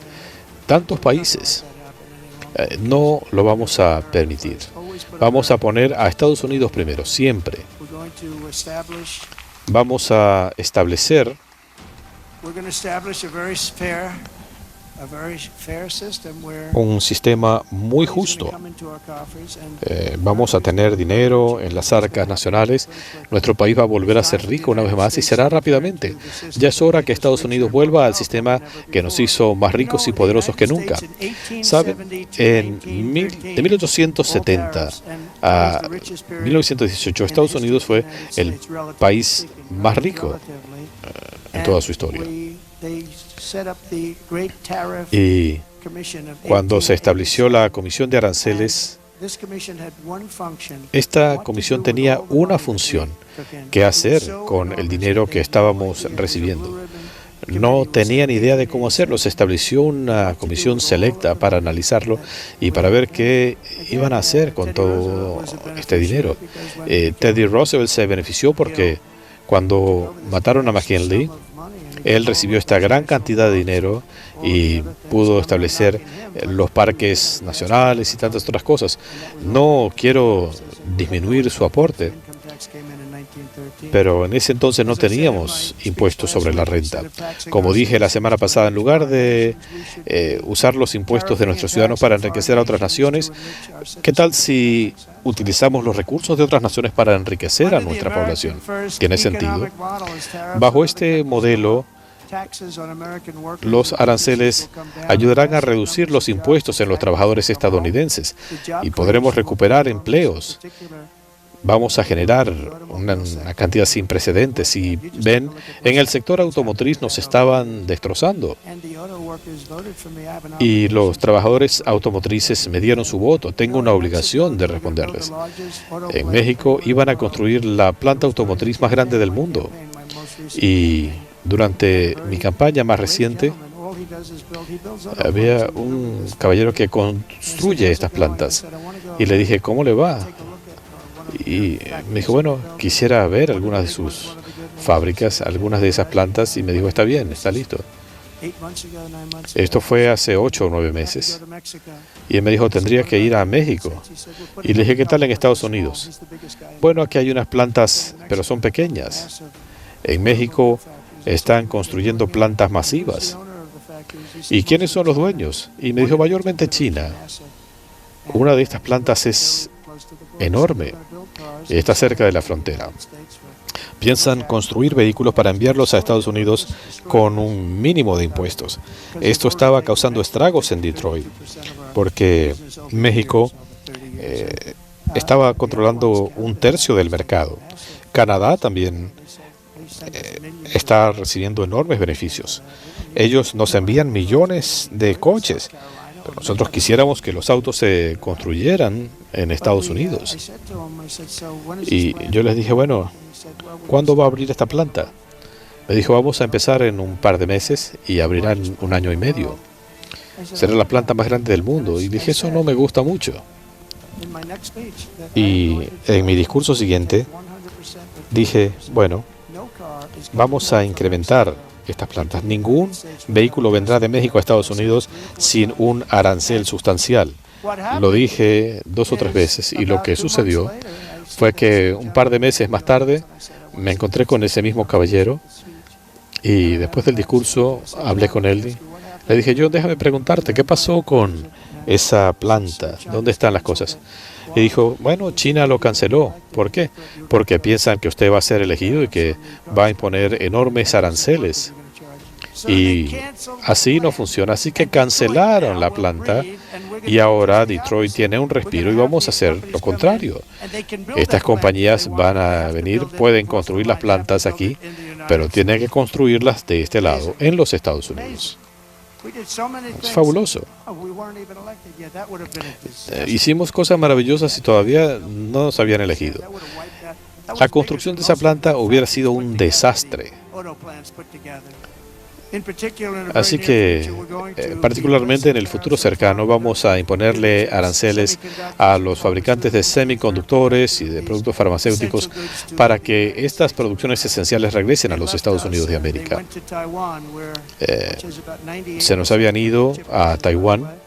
Tantos países. No lo vamos a permitir. Vamos a poner a Estados Unidos primero, siempre. Vamos a establecer un sistema muy justo. Vamos a tener dinero en las arcas nacionales. Nuestro país va a volver a ser rico una vez más y será rápidamente. Ya es hora que Estados Unidos vuelva al sistema que nos hizo más ricos y poderosos que nunca. ¿Saben? De 1870 a 1918, Estados Unidos fue el país más rico en toda su historia. Y cuando se estableció la Comisión de Aranceles, esta comisión tenía una función: qué hacer con el dinero que estábamos recibiendo. No tenían idea de cómo hacerlo. Se estableció una comisión selecta para analizarlo y para ver qué iban a hacer con todo este dinero. Teddy Roosevelt se benefició porque cuando mataron a McKinley, él recibió esta gran cantidad de dinero y pudo establecer los parques nacionales y tantas otras cosas. No quiero disminuir su aporte, pero en ese entonces no teníamos impuestos sobre la renta. Como dije la semana pasada, en lugar de usar los impuestos de nuestros ciudadanos para enriquecer a otras naciones, ¿qué tal si utilizamos los recursos de otras naciones para enriquecer a nuestra población? ¿Tiene sentido? Bajo este modelo, los aranceles ayudarán a reducir los impuestos en los trabajadores estadounidenses y podremos recuperar empleos. Vamos a generar una cantidad sin precedentes. Y ven, en el sector automotriz nos estaban destrozando. Y los trabajadores automotrices me dieron su voto. Tengo una obligación de responderles. En México iban a construir la planta automotriz más grande del mundo. Y durante mi campaña más reciente, había un caballero que construye estas plantas. Y le dije, ¿cómo le va? Y me dijo, bueno, quisiera ver algunas de sus fábricas, algunas de esas plantas, y me dijo, está bien, está listo. Esto fue hace 8 o 9 meses. Y él me dijo, tendría que ir a México. Y le dije, ¿qué tal en Estados Unidos? Bueno, aquí hay unas plantas, pero son pequeñas. En México están construyendo plantas masivas. ¿Y quiénes son los dueños? Y me dijo, mayormente China. Una de estas plantas es enorme. Está cerca de la frontera. Piensan construir vehículos para enviarlos a Estados Unidos con un mínimo de impuestos. Esto estaba causando estragos en Detroit, porque México estaba controlando 1/3 del mercado. Canadá también está recibiendo enormes beneficios. Ellos nos envían millones de coches, pero nosotros quisiéramos que los autos se construyeran en Estados Unidos. Y yo les dije, bueno, ¿cuándo va a abrir esta planta? Me dijo, vamos a empezar en un par de meses y abrirán 1 año y medio. será la planta más grande del mundo. Y dije, eso no me gusta mucho. Y en mi discurso siguiente dije, bueno, vamos a incrementar estas plantas. Ningún vehículo vendrá de México a Estados Unidos sin un arancel sustancial. Lo dije 2 o 3 veces y lo que sucedió fue que un par de meses más tarde me encontré con ese mismo caballero y después del discurso hablé con él y le dije, déjame preguntarte, ¿qué pasó con esa planta? ¿Dónde están las cosas? Y dijo, bueno, China lo canceló. ¿Por qué? Porque piensan que usted va a ser elegido y que va a imponer enormes aranceles. Y así no funciona. Así que cancelaron la planta y ahora Detroit tiene un respiro y vamos a hacer lo contrario. Estas compañías van a venir, pueden construir las plantas aquí, pero tienen que construirlas de este lado, en los Estados Unidos. Es fabuloso. Hicimos cosas maravillosas y todavía no nos habían elegido. La construcción de esa planta hubiera sido un desastre. Así que, particularmente en el futuro cercano, vamos a imponerle aranceles a los fabricantes de semiconductores y de productos farmacéuticos para que estas producciones esenciales regresen a los Estados Unidos de América. Se nos habían ido a Taiwán,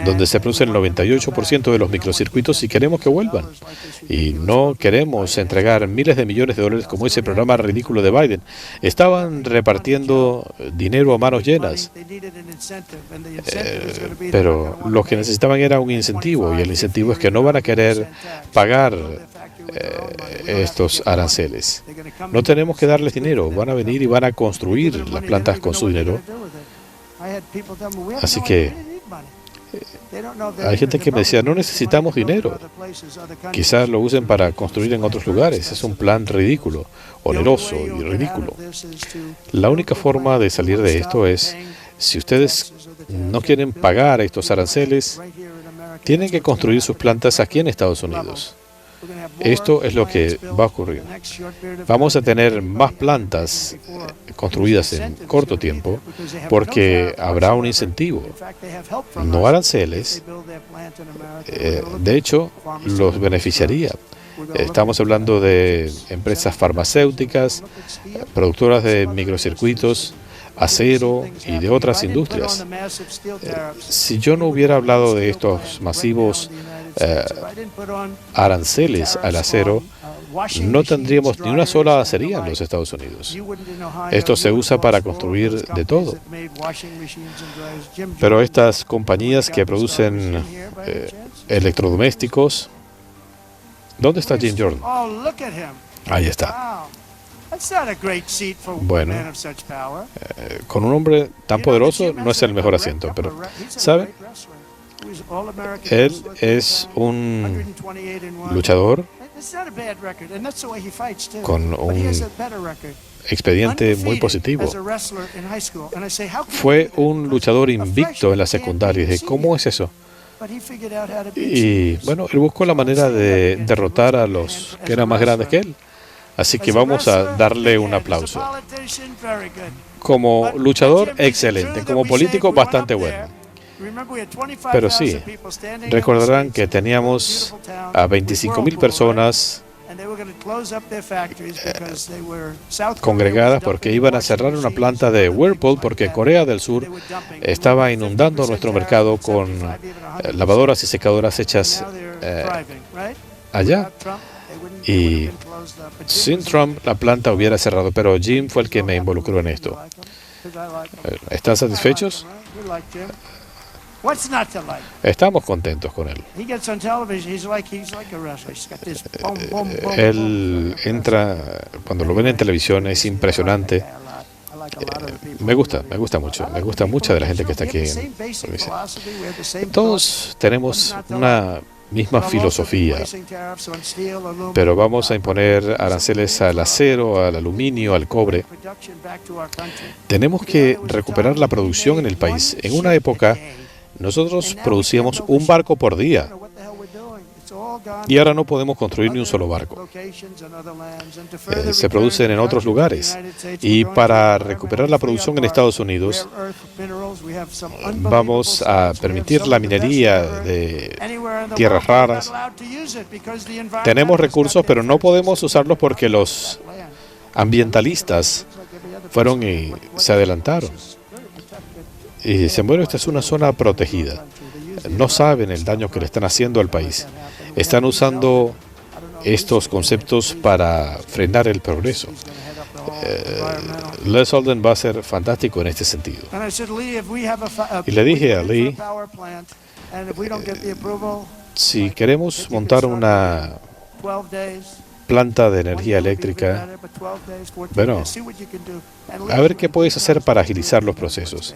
donde se produce el 98% de los microcircuitos y queremos que vuelvan. Y no queremos entregar miles de millones de dólares como ese programa ridículo de Biden. Estaban repartiendo dinero a manos llenas. Pero lo que necesitaban era un incentivo y el incentivo es que no van a querer pagar estos aranceles. No tenemos que darles dinero. Van a venir y van a construir las plantas con su dinero. Así que hay gente que me decía, no necesitamos dinero. Quizás lo usen para construir en otros lugares. Es un plan ridículo, oneroso y ridículo. La única forma de salir de esto es, si ustedes no quieren pagar estos aranceles, tienen que construir sus plantas aquí en Estados Unidos. Esto es lo que va a ocurrir. Vamos a tener más plantas construidas en corto tiempo porque habrá un incentivo, no aranceles. De hecho, los beneficiaría. Estamos hablando de empresas farmacéuticas, productoras de microcircuitos, acero y de otras industrias. Si yo no hubiera hablado de estos masivos aranceles al acero, no tendríamos ni una sola acería en los Estados Unidos. Esto se usa para construir de todo. Pero estas compañías que producen electrodomésticos, ¿dónde está Jim Jordan? Ahí está. Bueno, con un hombre tan poderoso no es el mejor asiento, pero, ¿sabe? Él es un luchador con un expediente muy positivo. Fue un luchador invicto en la secundaria. Y dije, ¿cómo es eso? Y bueno, él buscó la manera de derrotar a los que eran más grandes que él. Así que vamos a darle un aplauso. Como luchador, excelente. Como político, bastante bueno. Pero sí, recordarán que teníamos a 25,000 personas congregadas porque iban a cerrar una planta de Whirlpool porque Corea del Sur estaba inundando nuestro mercado con lavadoras y secadoras hechas allá. Y sin Trump la planta hubiera cerrado, pero Jim fue el que me involucró en esto. ¿Están satisfechos? Estamos contentos con él. Él entra, cuando lo ven en televisión, es impresionante. Me gusta mucho. Me gusta mucha de la gente que está aquí. Todos tenemos una misma filosofía, pero vamos a imponer aranceles al acero, al aluminio, al cobre. Tenemos que recuperar la producción en el país. En una época, nosotros producíamos un barco por día. Y ahora no podemos construir ni un solo barco. Se producen en otros lugares. Y para recuperar la producción en Estados Unidos, vamos a permitir la minería de tierras raras. Tenemos recursos, pero no podemos usarlos porque los ambientalistas fueron y se adelantaron. Y dicen, bueno, esta es una zona protegida. No saben el daño que le están haciendo al país. Están usando estos conceptos para frenar el progreso. Les Holden va a ser fantástico en este sentido. Y le dije a Lee, si queremos montar una planta de energía eléctrica, bueno, a ver qué puedes hacer para agilizar los procesos.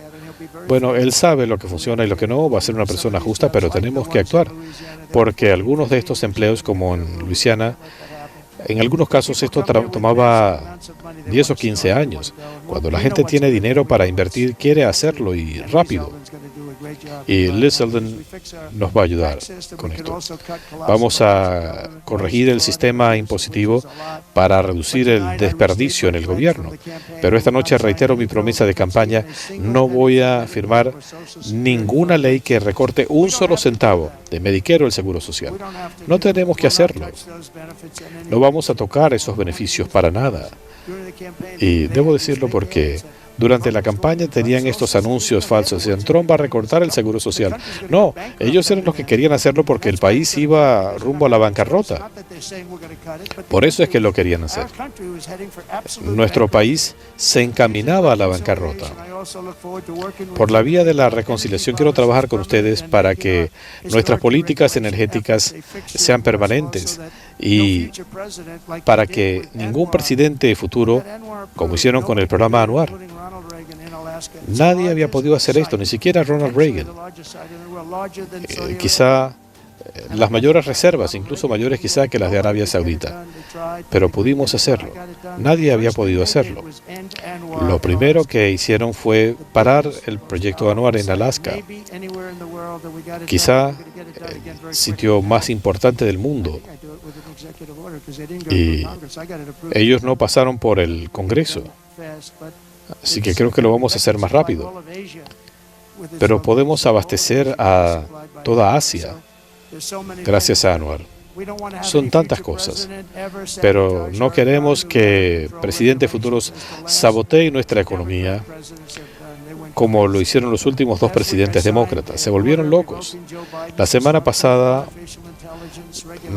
Bueno, él sabe lo que funciona y lo que no, va a ser una persona justa, pero tenemos que actuar, porque algunos de estos empleos, como en Luisiana, en algunos casos esto tomaba 10 o 15 años. Cuando la gente tiene dinero para invertir, quiere hacerlo y rápido. Y Les Holden nos va a ayudar con esto. Vamos a corregir el sistema impositivo para reducir el desperdicio en el gobierno. Pero esta noche reitero mi promesa de campaña, no voy a firmar ninguna ley que recorte un solo centavo de Medicare o el Seguro Social. No tenemos que hacerlo. No vamos a tocar esos beneficios para nada. Y debo decirlo porque durante la campaña tenían estos anuncios falsos. Decían, Trump va a recortar el Seguro Social. No, ellos eran los que querían hacerlo porque el país iba rumbo a la bancarrota. Por eso es que lo querían hacer. Nuestro país se encaminaba a la bancarrota. Por la vía de la reconciliación quiero trabajar con ustedes para que nuestras políticas energéticas sean permanentes y para que ningún presidente futuro, como hicieron con el programa Anwar, nadie había podido hacer esto, ni siquiera Ronald Reagan. Quizá las mayores reservas, incluso mayores quizá que las de Arabia Saudita. Pero pudimos hacerlo. Nadie había podido hacerlo. Lo primero que hicieron fue parar el proyecto Anwar en Alaska. Quizá el sitio más importante del mundo. Y ellos no pasaron por el Congreso. Así que creo que lo vamos a hacer más rápido. Pero podemos abastecer a toda Asia gracias a Anwar. Son tantas cosas, pero no queremos que presidentes futuros saboteen nuestra economía como lo hicieron los últimos dos presidentes demócratas. Se volvieron locos. La semana pasada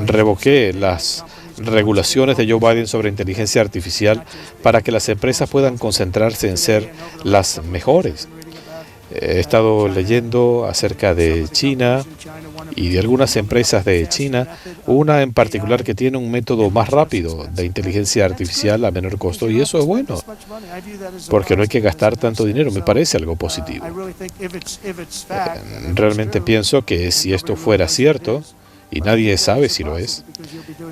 revoqué las regulaciones de Joe Biden sobre inteligencia artificial para que las empresas puedan concentrarse en ser las mejores. He estado leyendo acerca de China y de algunas empresas de China, una en particular que tiene un método más rápido de inteligencia artificial a menor costo, y eso es bueno, porque no hay que gastar tanto dinero. Me parece algo positivo. Realmente pienso que si esto fuera cierto, y nadie sabe si lo es,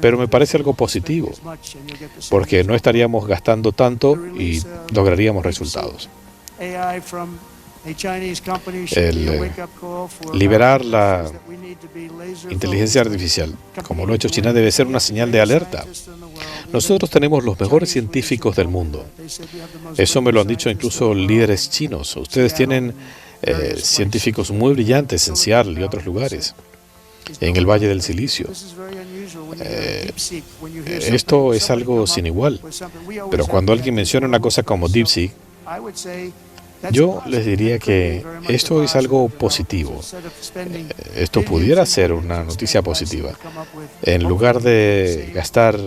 pero me parece algo positivo, porque no estaríamos gastando tanto y lograríamos resultados. Liberar la inteligencia artificial, como lo ha hecho China, debe ser una señal de alerta. Nosotros tenemos los mejores científicos del mundo. Eso me lo han dicho incluso líderes chinos. Ustedes tienen científicos muy brillantes en Seattle y otros lugares, en el Valle del Silicio. Esto es algo sin igual. Pero cuando alguien menciona una cosa como DeepSeek, yo les diría que esto es algo positivo. Esto pudiera ser una noticia positiva. En lugar de gastar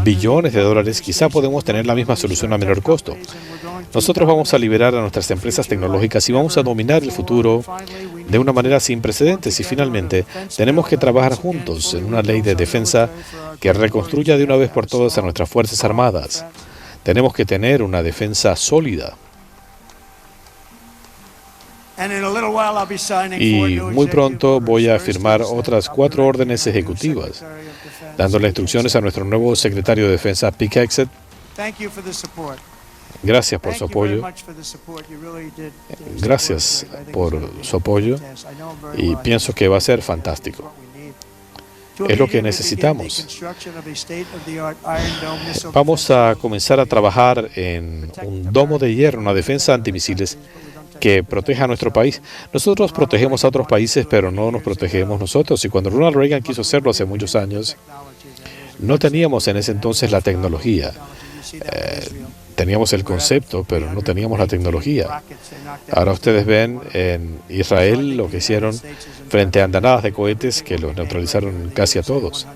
billones de dólares, quizá podemos tener la misma solución a menor costo. Nosotros vamos a liberar a nuestras empresas tecnológicas y vamos a dominar el futuro de una manera sin precedentes. Y finalmente, tenemos que trabajar juntos en una ley de defensa que reconstruya de una vez por todas a nuestras Fuerzas Armadas. Tenemos que tener una defensa sólida. Y muy pronto voy a firmar otras 4 órdenes ejecutivas, dándole instrucciones a nuestro nuevo secretario de Defensa, Pete Hegseth. Gracias por su apoyo. Gracias por su apoyo. Y pienso que va a ser fantástico. Es lo que necesitamos. Vamos a comenzar a trabajar en un domo de hierro, una defensa antimisiles que proteja a nuestro país. Nosotros protegemos a otros países, pero no nos protegemos nosotros. Y cuando Ronald Reagan quiso hacerlo hace muchos años, no teníamos en ese entonces la tecnología. Teníamos el concepto, pero no teníamos la tecnología. Ahora ustedes ven en Israel lo que hicieron frente a andanadas de cohetes que los neutralizaron casi a todos.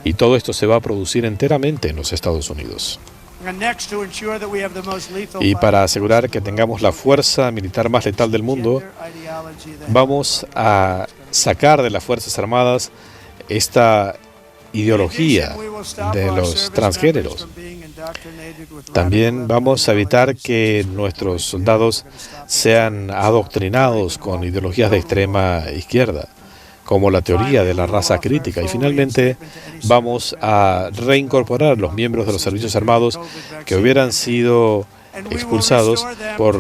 Y todo esto se va a producir enteramente en los Estados Unidos. Y para asegurar que tengamos la fuerza militar más letal del mundo, vamos a sacar de las Fuerzas Armadas esta ideología de los transgéneros. También vamos a evitar que nuestros soldados sean adoctrinados con ideologías de extrema izquierda, como la teoría de la raza crítica. Y finalmente vamos a reincorporar los miembros de los servicios armados que hubieran sido expulsados por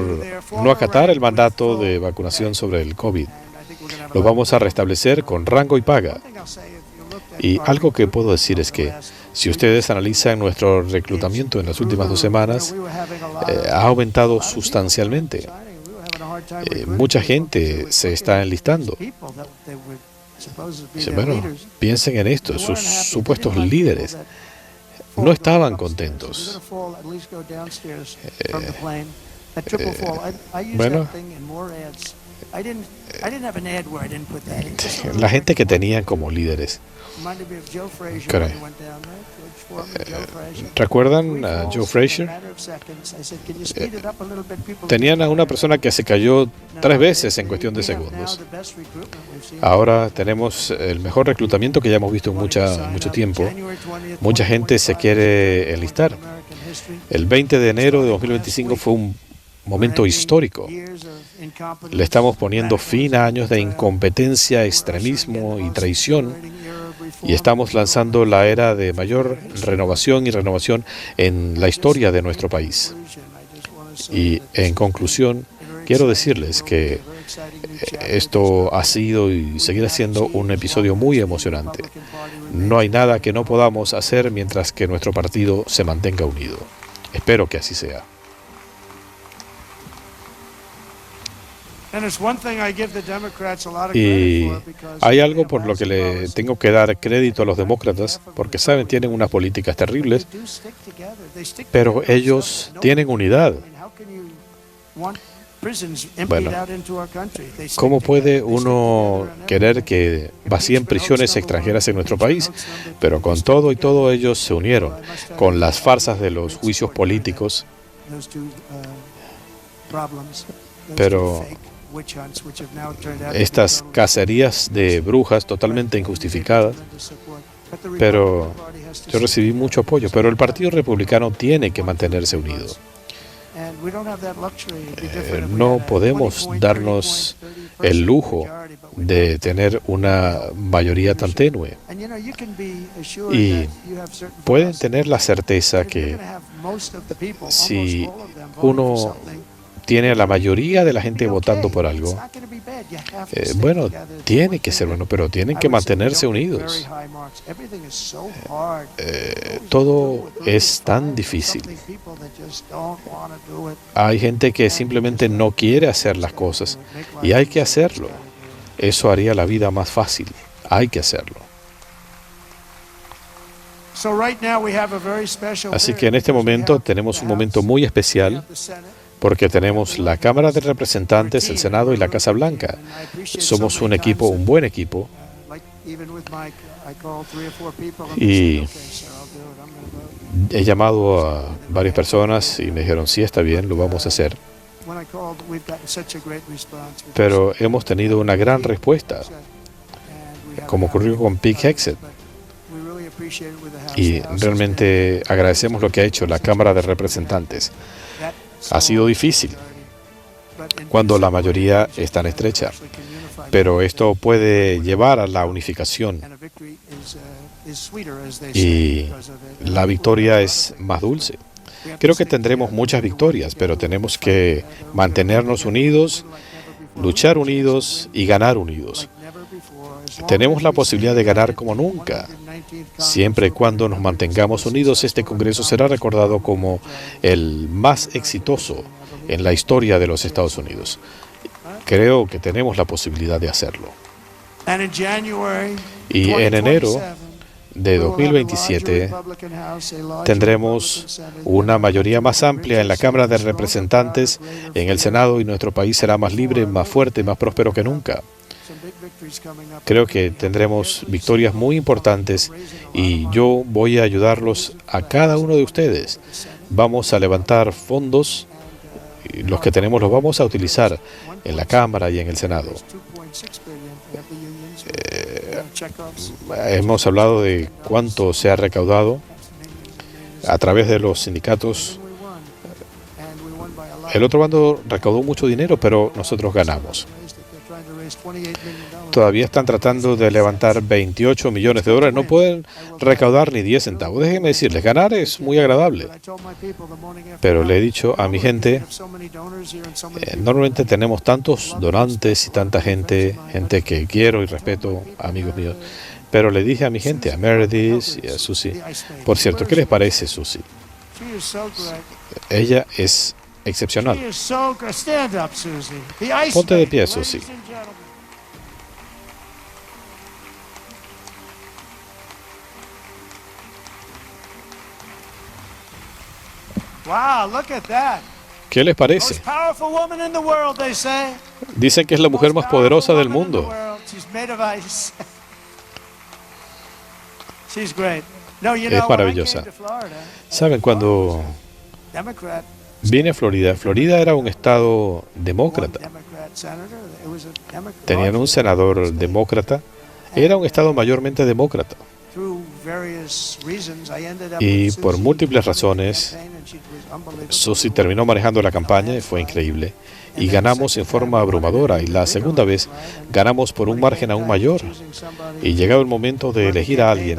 no acatar el mandato de vacunación sobre el COVID. Los vamos a restablecer con rango y paga. Y algo que puedo decir es que si ustedes analizan nuestro reclutamiento en las últimas 2 semanas, ha aumentado sustancialmente. Mucha gente se está enlistando. Bueno, piensen en esto, sus supuestos líderes no estaban contentos. Bueno, la gente que tenían como líderes. ¿Recuerdan a Joe Frazier? Tenían a una persona que se cayó 3 veces en cuestión de segundos. Ahora tenemos el mejor reclutamiento que ya hemos visto en mucho tiempo. Mucha gente se quiere enlistar. El 20 de enero de 2025 fue un momento histórico. Le estamos poniendo fin a años de incompetencia, extremismo y traición, y estamos lanzando la era de mayor renovación en la historia de nuestro país. Y en conclusión, quiero decirles que esto ha sido y seguirá siendo un episodio muy emocionante. No hay nada que no podamos hacer mientras que nuestro partido se mantenga unido. Espero que así sea. Y hay algo por lo que le tengo que dar crédito a los demócratas, porque saben, tienen unas políticas terribles, pero ellos tienen unidad. Bueno, ¿cómo puede uno querer que vacíen prisiones extranjeras en nuestro país? Pero con todo y todo ellos se unieron, con las farsas de los juicios políticos. Pero estas cacerías de brujas totalmente injustificadas, pero yo recibí mucho apoyo, pero el Partido Republicano tiene que mantenerse unido. No podemos darnos el lujo de tener una mayoría tan tenue. Y pueden tener la certeza que si uno tiene a la mayoría de la gente votando por algo, bueno, tiene que ser bueno, pero tienen que mantenerse unidos. Todo es tan difícil. Hay gente que simplemente no quiere hacer las cosas y hay que hacerlo. Eso haría la vida más fácil. Hay que hacerlo. Así que en este momento tenemos un momento muy especial, porque tenemos la Cámara de Representantes, el Senado y la Casa Blanca. Somos un equipo, un buen equipo. Y he llamado a varias personas y me dijeron, sí, está bien, lo vamos a hacer. Pero hemos tenido una gran respuesta, como ocurrió con Pete Hegseth. Y realmente agradecemos lo que ha hecho la Cámara de Representantes. Ha sido difícil cuando la mayoría es tan estrecha, pero esto puede llevar a la unificación y la victoria es más dulce. Creo que tendremos muchas victorias, pero tenemos que mantenernos unidos, luchar unidos y ganar unidos. Tenemos la posibilidad de ganar como nunca. Siempre y cuando nos mantengamos unidos, este Congreso será recordado como el más exitoso en la historia de los Estados Unidos. Creo que tenemos la posibilidad de hacerlo. Y en enero de 2027 tendremos una mayoría más amplia en la Cámara de Representantes, en el Senado, y nuestro país será más libre, más fuerte, más próspero que nunca. Creo que tendremos victorias muy importantes y yo voy a ayudarlos a cada uno de ustedes. Vamos a levantar fondos, y los que tenemos los vamos a utilizar en la Cámara y en el Senado. Hemos hablado de cuánto se ha recaudado a través de los sindicatos. El otro bando recaudó mucho dinero, pero nosotros ganamos. Todavía están tratando de levantar 28 millones de dólares. No pueden recaudar ni 10 centavos. Déjenme decirles, ganar es muy agradable. Pero le he dicho a mi gente, normalmente tenemos tantos donantes y tanta gente que quiero y respeto, amigos míos. Pero le dije a mi gente, a Meredith y a Susie, por cierto, ¿qué les parece, Susie? Ella es excepcional. Ponte de pie, Susie. ¿Qué les parece? Dicen que es la mujer más poderosa del mundo. Es maravillosa. ¿Saben? Cuando vine a Florida, Florida era un estado demócrata. Tenían un senador demócrata. Era un estado mayormente demócrata. Y por múltiples razones, Susie terminó manejando la campaña y fue increíble. Y ganamos en forma abrumadora. Y la segunda vez ganamos por un margen aún mayor. Y llegado el momento de elegir a alguien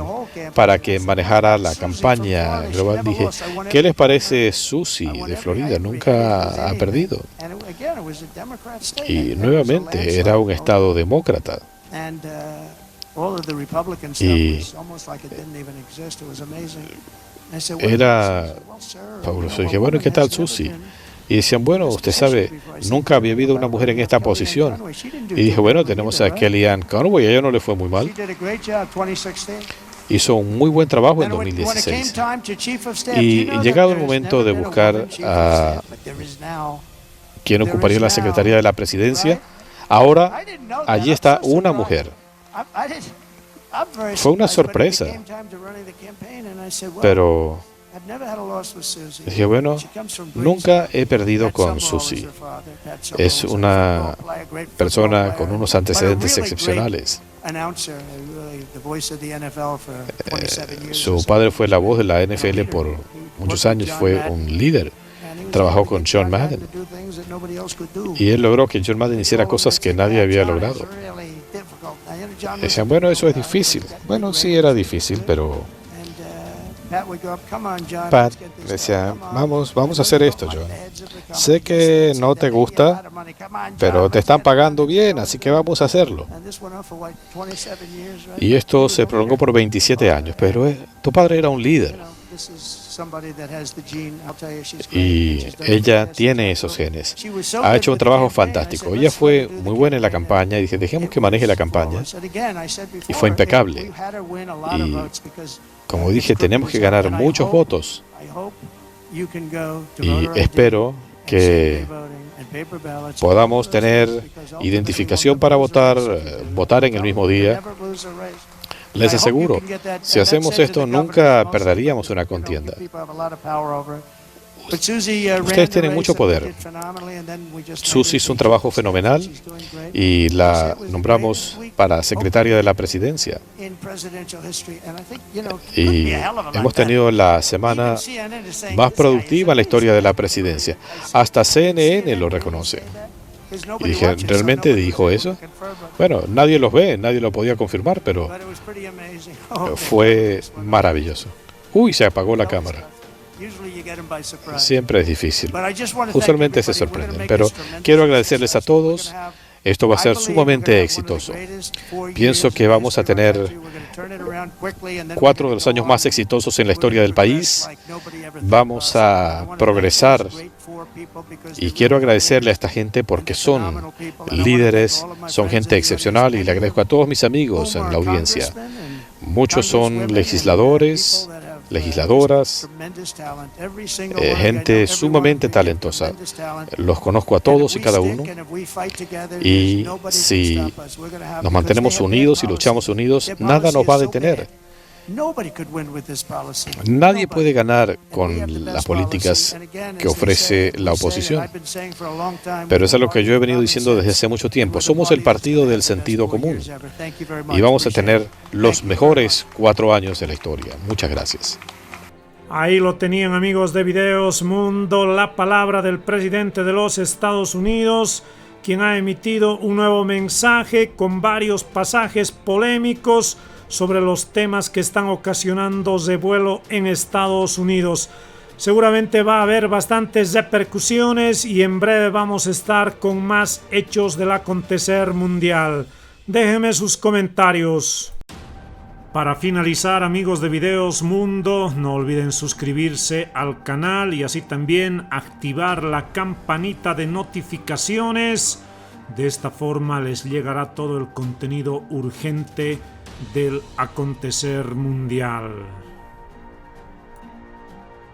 para que manejara la campaña global, dije, ¿qué les parece Susie de Florida? Nunca ha perdido. Y nuevamente era un estado demócrata. Y era fabuloso. Dije, bueno, ¿qué tal Susie? Y decían, bueno, usted sabe, nunca había habido una mujer en esta posición. Y dije, bueno, tenemos a Kellyanne Conway, a ella no le fue muy mal. Hizo un muy buen trabajo en 2016. Y llegado el momento de buscar a quien ocuparía la Secretaría de la Presidencia, ahora allí está una mujer. Fue una sorpresa, pero dije, bueno, nunca he perdido con Susie. Es una persona con unos antecedentes excepcionales. Su padre fue la voz de la NFL por muchos años, fue un líder. Trabajó con John Madden. Y él logró que John Madden hiciera cosas que nadie había logrado. Decían, bueno, eso es difícil. Bueno, sí era difícil, pero Pat decía, vamos a hacer esto, John. Sé que no te gusta, pero te están pagando bien, así que vamos a hacerlo. Y esto se prolongó por 27 años, pero tu padre era un líder. Y ella tiene esos genes. Ha hecho un trabajo fantástico. Ella fue muy buena en la campaña y dije, dejemos que maneje la campaña. Y fue impecable. Y como dije, tenemos que ganar muchos votos. Y espero que podamos tener identificación para votar en el mismo día. Les aseguro, si hacemos esto, nunca perderíamos una contienda. Ustedes tienen mucho poder. Susie hizo un trabajo fenomenal y la nombramos para secretaria de la presidencia. Y hemos tenido la semana más productiva en la historia de la presidencia. Hasta CNN lo reconoce. Y dije, ¿realmente dijo eso? Bueno, nadie los ve, nadie lo podía confirmar, pero fue maravilloso. Uy, se apagó la cámara. Siempre es difícil. Usualmente se sorprenden, pero quiero agradecerles a todos. Esto va a ser sumamente exitoso. Pienso que vamos a tener 4 de los años más exitosos en la historia del país. Vamos a progresar y quiero agradecerle a esta gente porque son líderes, son gente excepcional y le agradezco a todos mis amigos en la audiencia. Muchos son legisladores, legisladoras, gente sumamente talentosa. Los conozco a todos y cada uno. Y si nos mantenemos unidos y luchamos unidos, nada nos va a detener. Nadie puede ganar con las políticas que ofrece la oposición. Pero eso es lo que yo he venido diciendo desde hace mucho tiempo. Somos el partido del sentido común. Y vamos a tener los mejores 4 años de la historia. Muchas gracias. Ahí lo tenían, amigos de Videos Mundo, la palabra del presidente de los Estados Unidos, quien ha emitido un nuevo mensaje con varios pasajes polémicos sobre los temas que están ocasionando revuelo en Estados Unidos. Seguramente va a haber bastantes repercusiones y en breve vamos a estar con más hechos del acontecer mundial. Déjenme sus comentarios. Para finalizar, amigos de Videos Mundo, no olviden suscribirse al canal y así también activar la campanita de notificaciones. De esta forma les llegará todo el contenido urgente del acontecer mundial.